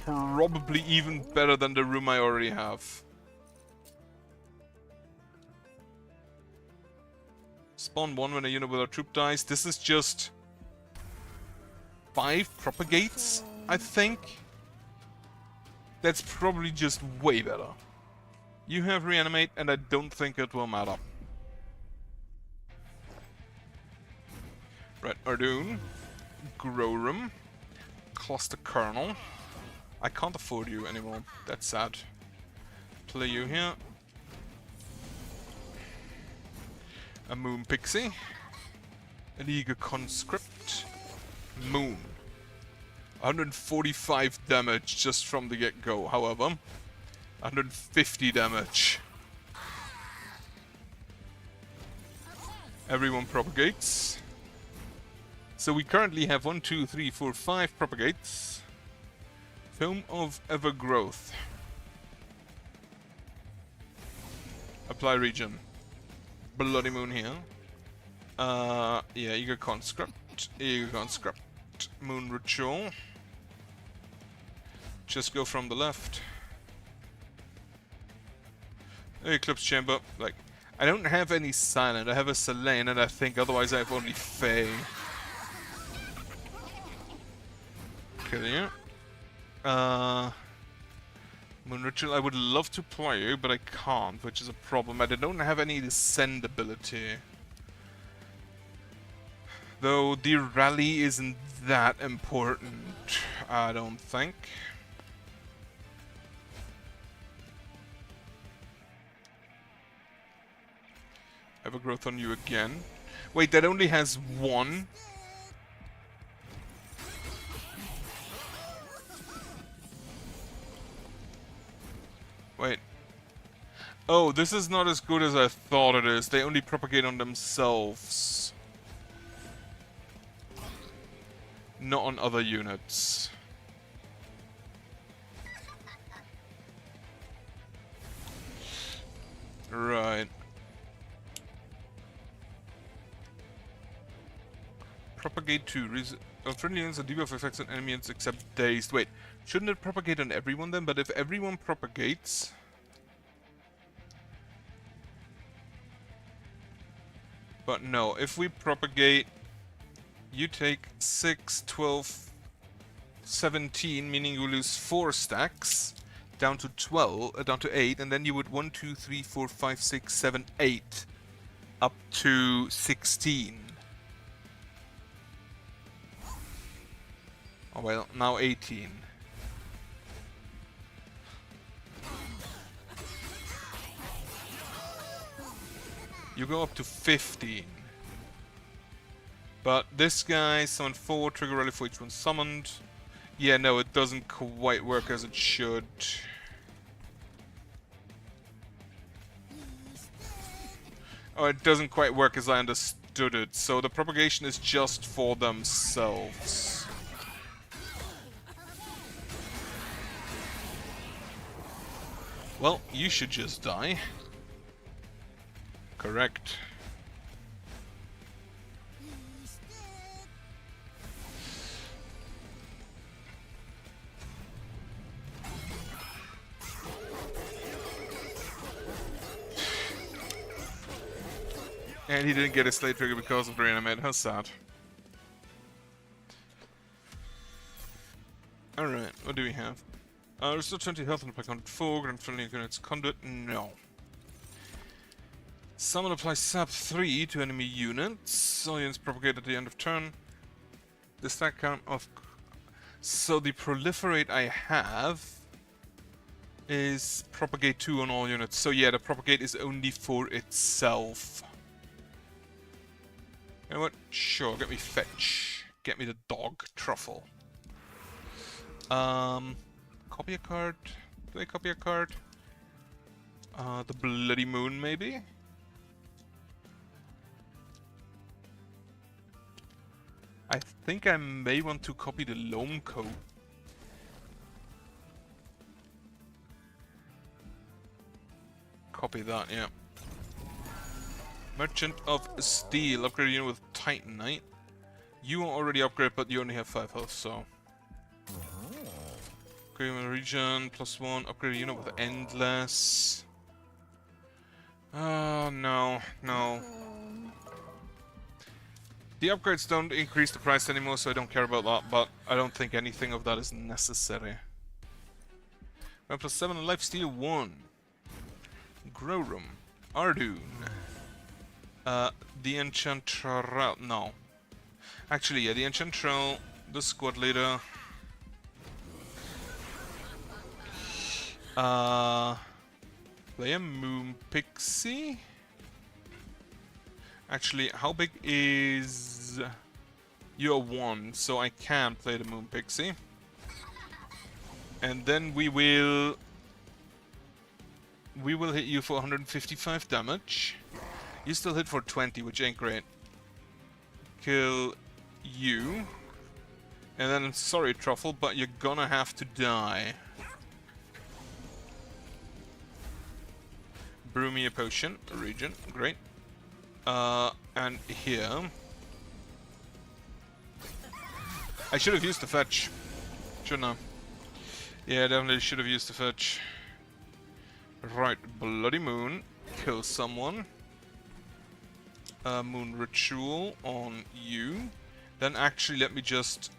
probably even better than the room I already have. Spawn 1 when a unit with a troop dies. This is just 5 propagates, I think. That's probably just way better. You have reanimate, and I don't think it will matter. Right, Ardoon, Grorum, Cluster Colonel. I can't afford you anymore. That's sad. Play you here. A Moon Pixie. An Eager Conscript. Moon. 145 damage just from the get-go, however. 150 damage. Everyone propagates. So we currently have 1, 2, 3, 4, 5 propagates. Film of Evergrowth. Apply region. Bloody Moon here. Yeah, Eager Conscript. Eager Conscript. Moon Ritual. Just go from the left. Eclipse Chamber. Like, I don't have any Silent. I have a Selene, and I think otherwise I have only Fae. Kill you. Moon Ritual, I would love to play you, but I can't, which is a problem. I don't have any Descend ability. Though the rally isn't that important, I don't think. Evergrowth on you again. Wait, that only has 1? Wait. Oh, this is not as good as I thought it is. They only propagate on themselves. Not on other units. Right. Propagate 2. Friendly units are debuff effects on enemy units except dazed. Wait, shouldn't it propagate on everyone then? But if everyone propagates... But no, if we propagate... You take 6, 12, 17, meaning you lose 4 stacks, down to 12, down to 8, and then you would 1, 2, 3, 4, 5, 6, 7, 8, up to 16. Oh well, now 18. You go up to 15. But this guy summoned 4, trigger rally for each one summoned. Yeah, no, it doesn't quite work as it should. Oh, it doesn't quite work as I understood it. So the propagation is just for themselves. Well, you should just die. Correct. And he didn't get a slate trigger because of the reanimate. How sad. Alright, what do we have? Restore 20 health and apply Conduit 4. Grant friendly units Conduit. No. Summon apply Sap 3 to enemy units. All units propagate at the end of turn. The stack count of... So the proliferate I have is propagate 2 on all units. So yeah, the propagate is only for itself. You know what? Sure, get me fetch. Get me the dog truffle. Copy a card. Do I copy a card? The Bloody Moon, maybe? I think I may want to copy the Loam Coat. Copy that, yeah. Merchant of Steel, upgrade unit with Titanite. You are already upgraded, but you only have 5 health, so... Upgrade my region, +1. Upgrade a unit with endless. Oh, no, no. The upgrades don't increase the price anymore, so I don't care about that, but I don't think anything of that is necessary. 1+7 lifesteal 1. Grow Room. Ardoon. The Enchantrell. No. Actually, yeah, the Enchantrell, the squad leader. Play a Moon Pixie. Actually, how big is... You're 1, so I can play the Moon Pixie. And then we will hit you for 155 damage. You still hit for 20, which ain't great. Kill you. And then, sorry Truffle, but you're gonna have to die. Brew me a potion, a regen, great. And here... I should have used the fetch. Shouldn't I? Yeah, definitely should have used the fetch. Right, Bloody Moon. Kill someone. Moon Ritual on you. Then actually let me just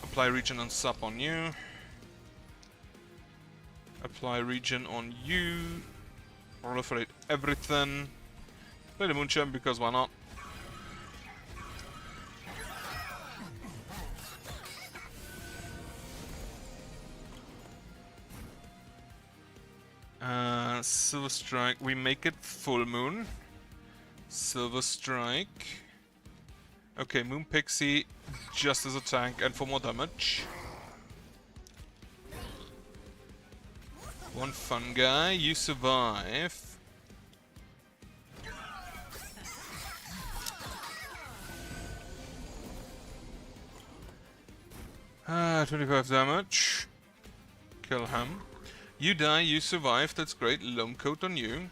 apply regen and sap on you. Apply regen on you. Proliferate everything. Play the Moon Gem because why not? Silver Strike. We make it full moon. Silver Strike. Okay, Moon Pixie just as a tank and for more damage. One fungi. You survive. Ah, 25 damage. Kill him. You die, you survive, that's great. Lone Coat on you.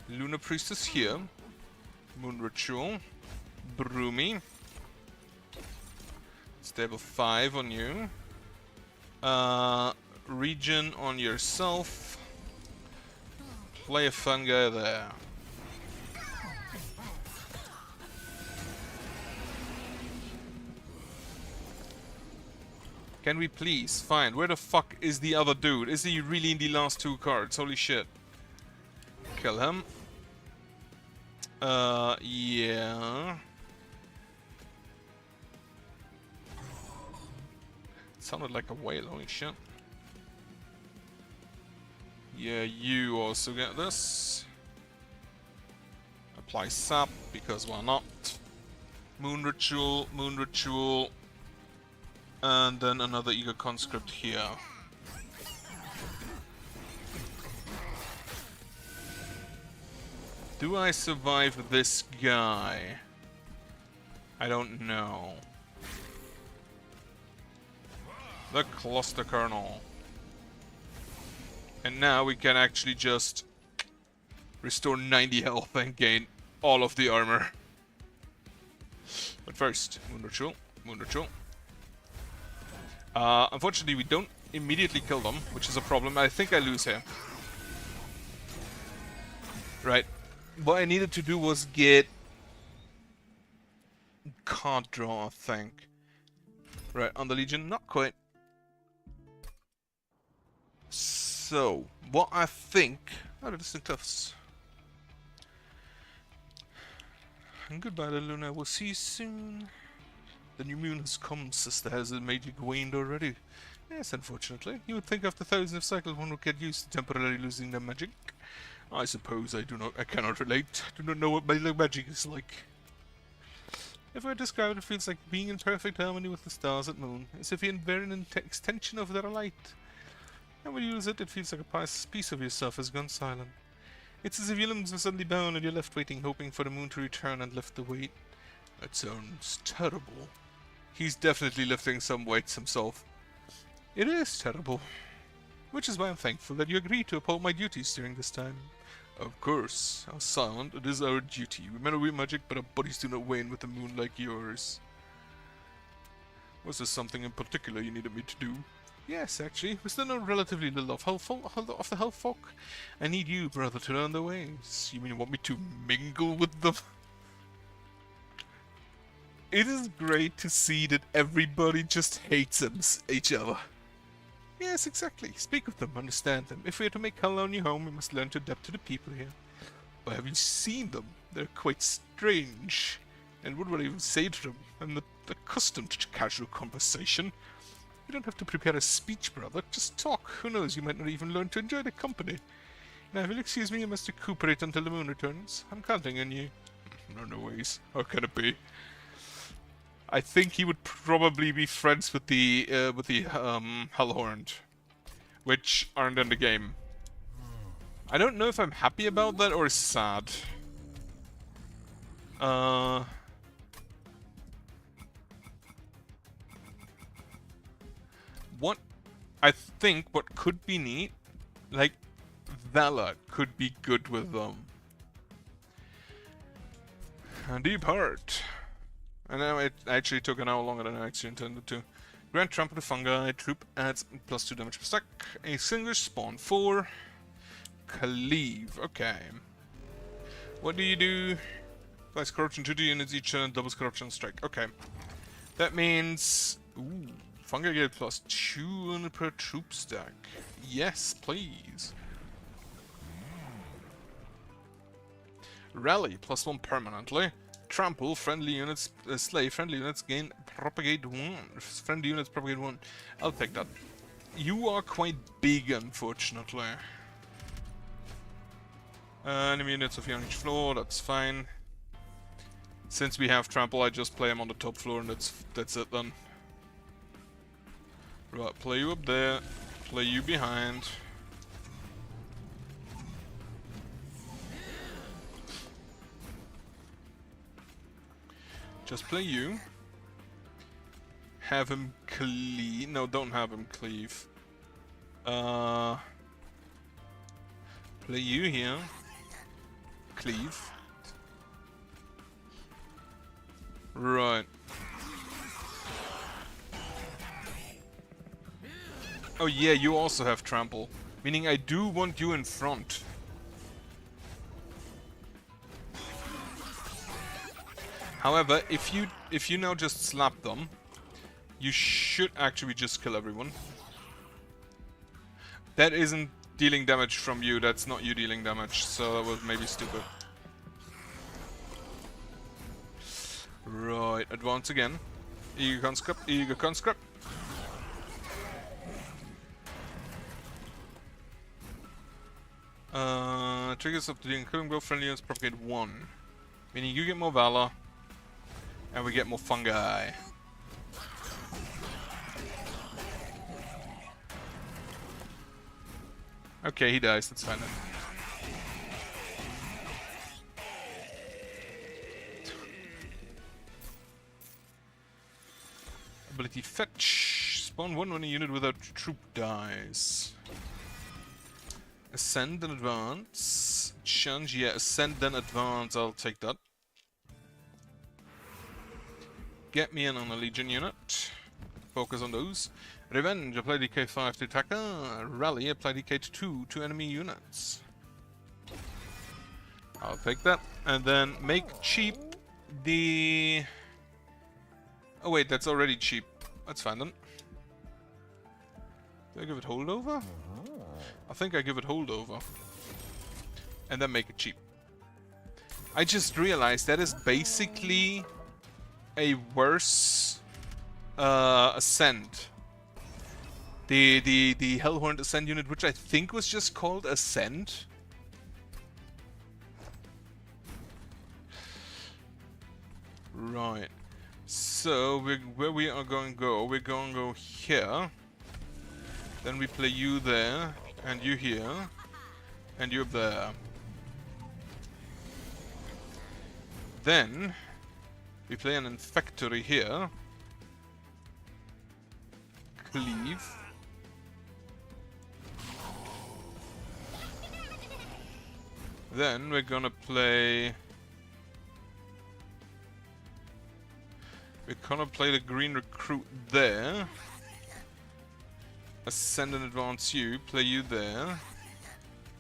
Lunar Priestess here. Moon Ritual. Broomy. Stable 5 on you. Regen on yourself. Play a fungi there. Can we please find where the fuck is the other dude? Is he really in the last 2 cards? Holy shit. Kill him. Yeah. Sounded like a whale, holy shit. Yeah, you also get this. Apply sap, because why not? Moon Ritual, Moon Ritual. And then another Eager Conscript here. Do I survive this guy? I don't know. The Cluster Kernel. And now we can actually just restore 90 health and gain all of the armor. But first, Moon Ritual, Moon Ritual. Unfortunately, we don't immediately kill them, which is a problem. I think I lose here. Right. What I needed to do was get card draw, I think. Right, on the Legion, not quite. So, what I think... Oh, the Distant Cliffs. And goodbye, little Luna. We'll see you soon. The new moon has come, sister. Has it made you waned already? Yes, unfortunately. You would think after thousands of cycles one would get used to temporarily losing their magic. I suppose I cannot relate. I do not know what my magic is like. If I describe it, it feels like being in perfect harmony with the stars at moon, as if you're in an extension of their light. And when you use it, it feels like a piece of yourself has gone silent. It's as if your limbs are suddenly bound and you're left waiting, hoping for the moon to return and lift the weight. That sounds terrible. He's definitely lifting some weights himself. It is terrible. Which is why I'm thankful that you agreed to uphold my duties during this time. Of course, how silent, it is our duty. Remember we magic, but our bodies do not wane with a moon like yours. Was there something in particular you needed me to do? Yes, actually, we still know relatively little of the Hellfolk. I need you, brother, to learn their ways. You mean you want me to mingle with them? It is great to see that everybody just hates each other. Yes, exactly. Speak with them, understand them. If we are to make Hell our new home, we must learn to adapt to the people here. But have you seen them? They're quite strange. And what would I even say to them? I'm not accustomed to casual conversation. You don't have to prepare a speech, brother. Just talk. Who knows, you might not even learn to enjoy the company. Now, if you'll excuse me, I must recuperate until the moon returns. I'm counting on you. No ways. How can it be? I think he would probably be friends with the Hellhorned, which aren't in the game. I don't know if I'm happy about that or sad. What I think what could be neat, like Vala could be good with them. A deep heart. And now it actually took an hour longer than I actually intended to. Grant Trample the Fungi, troop adds +2 damage per stack. A single spawn 4. Cleave, okay. What do you do? Applies corruption to the units each turn, doubles corruption strike. Okay. That means... Ooh, Fungi get +2 per troop stack. Yes, please. Rally, +1 permanently. Trample, friendly units, slay, friendly units gain propagate 1. Friendly units propagate 1. I'll take that. You are quite big, unfortunately. Enemy units of you on each floor, that's fine. Since we have trample, I just play him on the top floor and that's it then. Right, play you up there, play you behind. Just play you. Have him cleave. No, don't have him cleave. Play you here. Cleave. Right. Oh yeah, you also have trample. Meaning I do want you in front. However, if you now just slap them, you should actually just kill everyone. That isn't dealing damage from you, that's not you dealing damage, so that was maybe stupid. Right, advance again. Eager conscript, eager conscript. Triggers up to the including both friendly units propagate 1. Meaning you get more valor. And we get more fungi. Okay, he dies, that's fine then. Ability fetch. Spawn 1 when a unit without troop dies. Ascend and advance. Change, yeah, ascend then advance, I'll take that. Get me in on a Legion unit. Focus on those. Revenge, apply DK 5 to attacker. Rally, apply DK 2 to enemy units. I'll take that. And then make cheap the... Oh wait, that's already cheap. That's fine then. Do I give it holdover? I think I give it holdover. And then make it cheap. I just realized that is basically a worse Ascend. The Hellhorned Ascend unit, which I think was just called Ascend. Right. So where we are going to go, we're going to go here. Then we play you there, and you here, and you up there. Then we play an Infectory here. Cleave. Then we're gonna play... We're gonna play the Green Recruit there. Ascend and advance you. Play you there.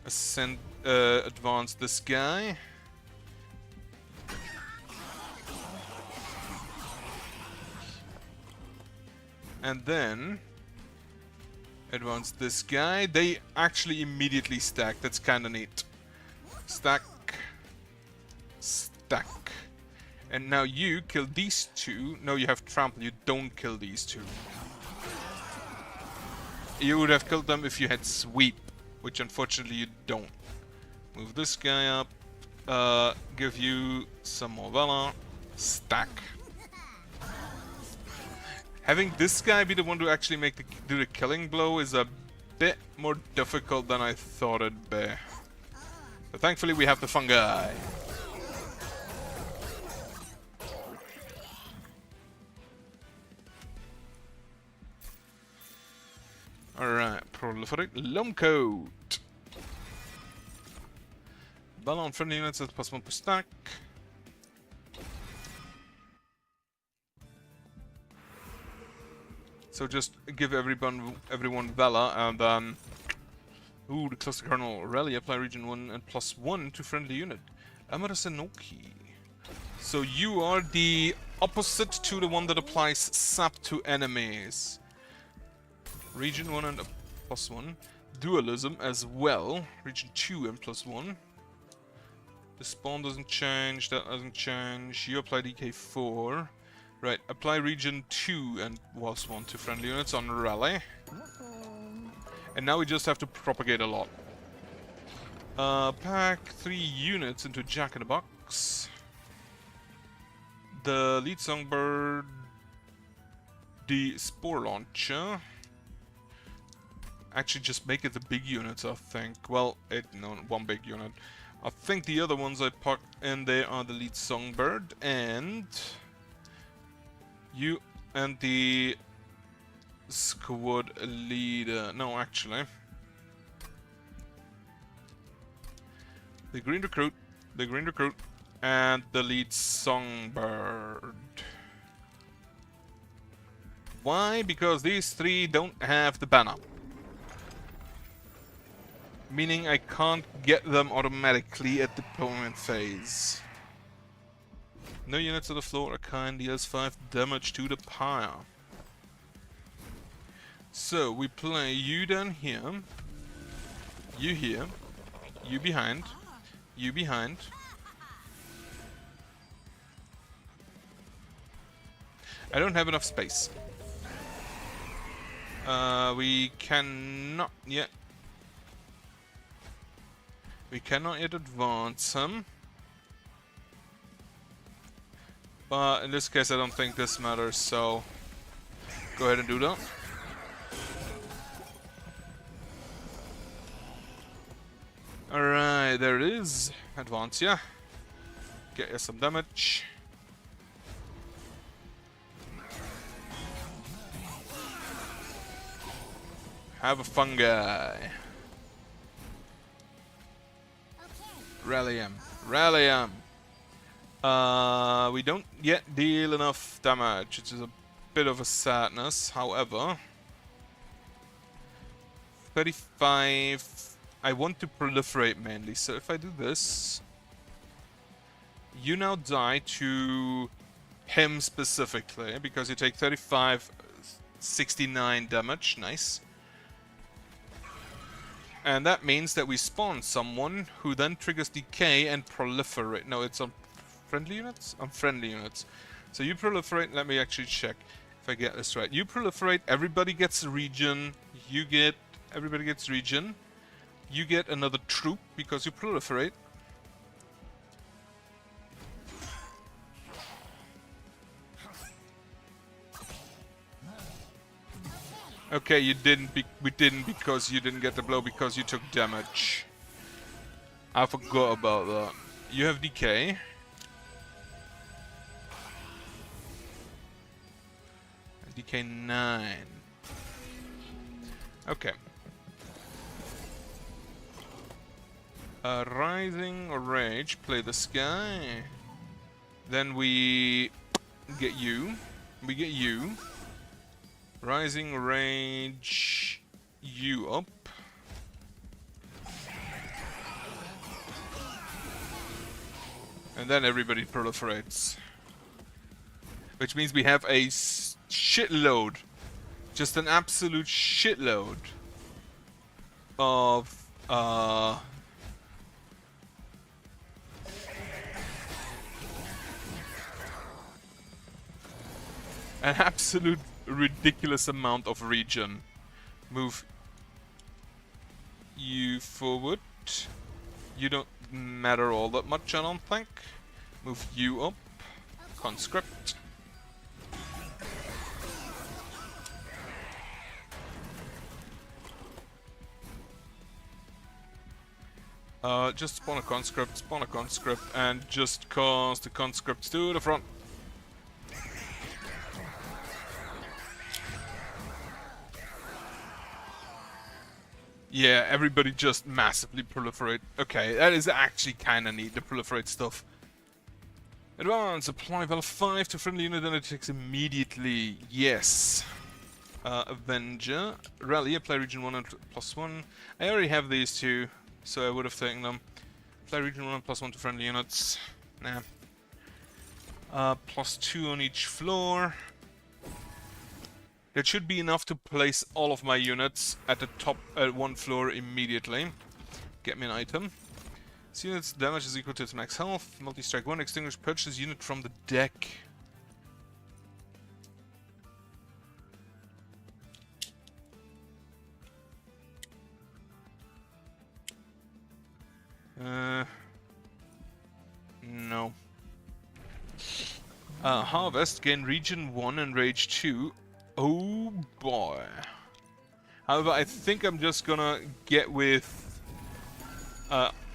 Ascend, advance this guy. And then advance this guy. They actually immediately stack. That's kind of neat. Stack. Stack. And now you kill these two. No, you have trample. You don't kill these two. You would have killed them if you had sweep, which unfortunately you don't. Move this guy up. Give you some more valor. Stack. Having this guy be the one to actually do the killing blow is a bit more difficult than I thought it'd be. But thankfully we have the fungi. Alright, proliferate loam coat. Valor on friendly units at +1 per stack. So just give everyone Valor and then... Ooh, the cluster kernel. Rally, apply region 1 and +1 to friendly unit. Amarasenoki. So you are the opposite to the one that applies sap to enemies. Region 1 and +1. Dualism as well. Region 2 and +1. The spawn doesn't change, that doesn't change. You apply DK4. Right, apply region 2 and +1 to friendly units on Rally. And now we just have to propagate a lot. Pack 3 units into Jack in the Box. The lead songbird. The spore launcher. Actually, just make it the big units, I think. Well, no, one big unit. I think the other ones I put in there are the lead songbird and you and the squad leader. No, actually, the green recruit, and the lead songbird. Why? Because these three don't have the banner. Meaning I can't get them automatically at deployment phase. No units on the floor. A kind deals 5 damage to the pyre. So we play you down here. You here. You behind. You behind. I don't have enough space. We cannot yet. We cannot yet advance him. But in this case I don't think this matters, so go ahead and do that. Alright, there it is. Advance ya. Get you some damage. Have a fungi. Rally him. Rally him. We don't yet deal enough damage, which is a bit of a sadness. However, 35. I want to proliferate mainly, so if I do this, you now die to him specifically because you take 35, 69 damage. Nice. And that means that we spawn someone who then triggers decay and proliferate. No, it's on friendly units? On friendly units. So you proliferate, let me actually check if I get this right. You proliferate, everybody gets a region, everybody gets region. You get another troop because you proliferate. Okay, you didn't. We didn't because you didn't get the blow because you took damage. I forgot about that. You have decay. Decay 9. Okay. Rising Rage. Play this guy. Then we get you. We get you. Rising Rage you up. And then everybody proliferates. Which means we have a shitload, just an absolute shitload of an absolute ridiculous amount of regen. Move you forward. You don't matter all that much, I don't think. Move you up. Conscript. Just spawn a conscript, and just cause the conscripts to the front. Yeah, everybody just massively proliferate. Okay, that is actually kinda neat, the proliferate stuff. Advance, apply Valor 5 to friendly unit and it takes immediately. Yes. Avenger. Rally, apply region 1 and +1. I already have these two, so I would have taken them. Apply region 1 and +1 to friendly units. Nah. +2 on each floor. That should be enough to place all of my units at the top one floor immediately. Get me an item. This unit's damage is equal to its max health. Multi-strike 1, extinguish purchase unit from the deck. No. Harvest, gain region 1 and rage 2. Oh boy. However, I think I'm just gonna get with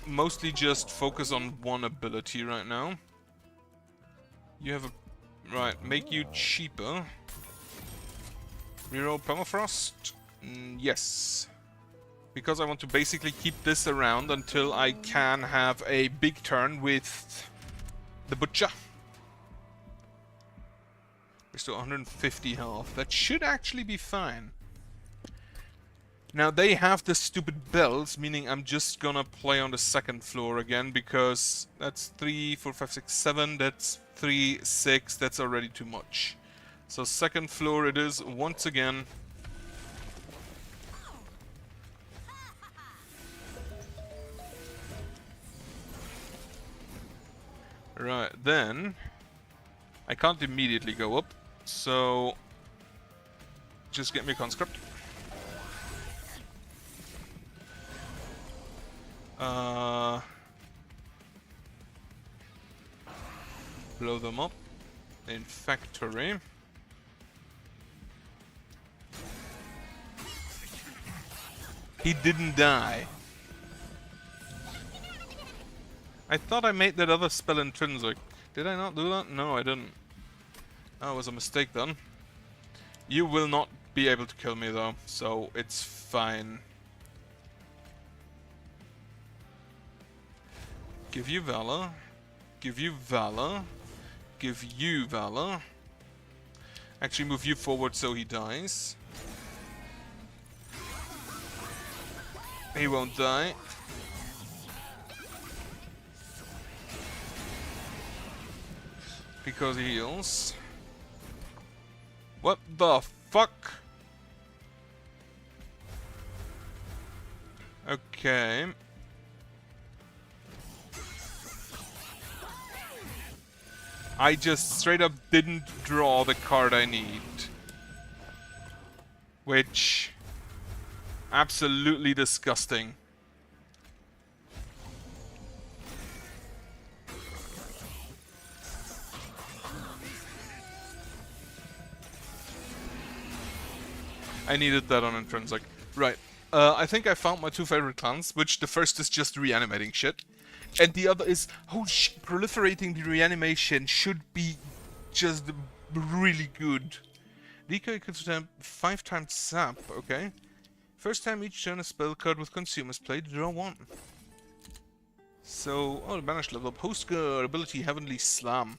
mostly just focus on one ability right now. You have a... Right, make you cheaper. Reroll Permafrost? Yes. Because I want to basically keep this around until I can have a big turn with the Butcher. Restore 150 health. That should actually be fine. Now they have the stupid bells, meaning I'm just gonna play on the second floor again because that's 3, 4, 5, 6, 7. That's 3, 6. That's already too much. So second floor it is once again. Right, then I can't immediately go up, so just get me a conscript. Blow them up in factory. He didn't die. I thought I made that other spell intrinsic. Did I not do that? No, I didn't. That was a mistake then. You will not be able to kill me though, so it's fine. Give you Valor. Give you Valor. Give you Valor. Actually move you forward so he dies. He won't die. Because he heals. What the fuck? Okay. I just straight up didn't draw the card I need. Which... absolutely disgusting. I needed that on intrinsic. Right. I think I found my two favorite clans, which the first is just reanimating shit. And the other is, oh shit, proliferating the reanimation should be just really good. Decoy equals to 5 times sap, okay. First time each turn a spell card with consumer's play, draw 1. So, oh, the banished level up. Hostguard, ability Heavenly Slam.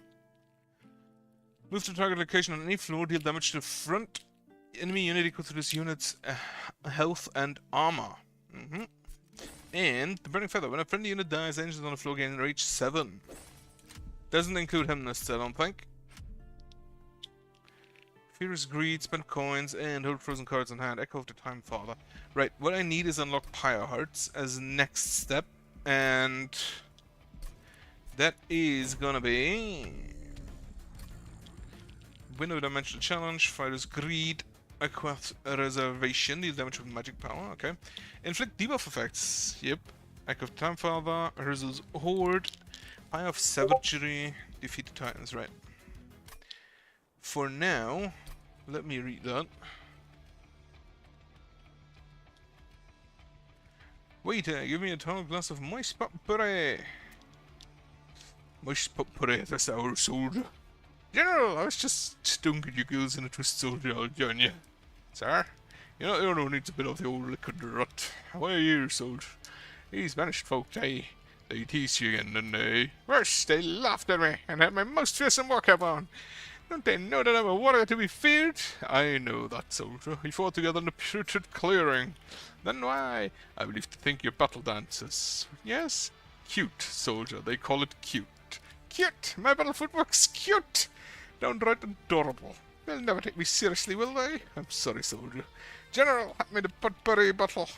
Move to target location on any floor, deal damage to the front enemy unit equal to this unit's health and armor. And the Burning Feather. When a friendly unit dies, engines on the floor gain reach 7. Doesn't include Hymnist, I don't think. Fierce Greed, spend coins, and hold frozen cards in hand. Echo of the Time Father. Right, what I need is unlock Pyre Hearts as next step. And that is gonna be Window Dimensional Challenge, Fighter's Greed, Aquath Reservation, deal damage with magic power, okay. Inflict debuff effects, yep. Echo of Time Father, Herzl's Horde, Eye of Savagery, defeat the Titans, right. For now, let me read that. Waiter, give me a tall glass of moist pot puree. Moist pot puree, that's our soldier. General, I was just stunking you girls in a twist soldier, I'll join you. Sir, you know, everyone needs a bit of the old liquid rut. How are you, soldier? These banished folk, they tease you again, don't they? Worse, they laughed at me and had my most fearsome war cap on. Don't they know that I'm a warrior to be feared? I know that, soldier. We fought together in the putrid clearing. Then why? I believe to think your battle dances. Yes? Cute, soldier. They call it cute. Cute! My battle footwork's cute! Downright adorable. They'll never take me seriously, will they? I'm sorry, soldier. General, hand me the potpourri bottle.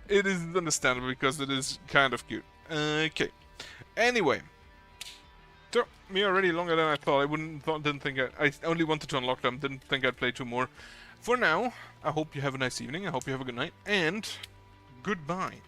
It is understandable because it is kind of cute. Okay. Anyway. Took me already longer than I thought. I only wanted to unlock them. Didn't think I'd play 2 more. For now, I hope you have a nice evening. I hope you have a good night. And goodbye.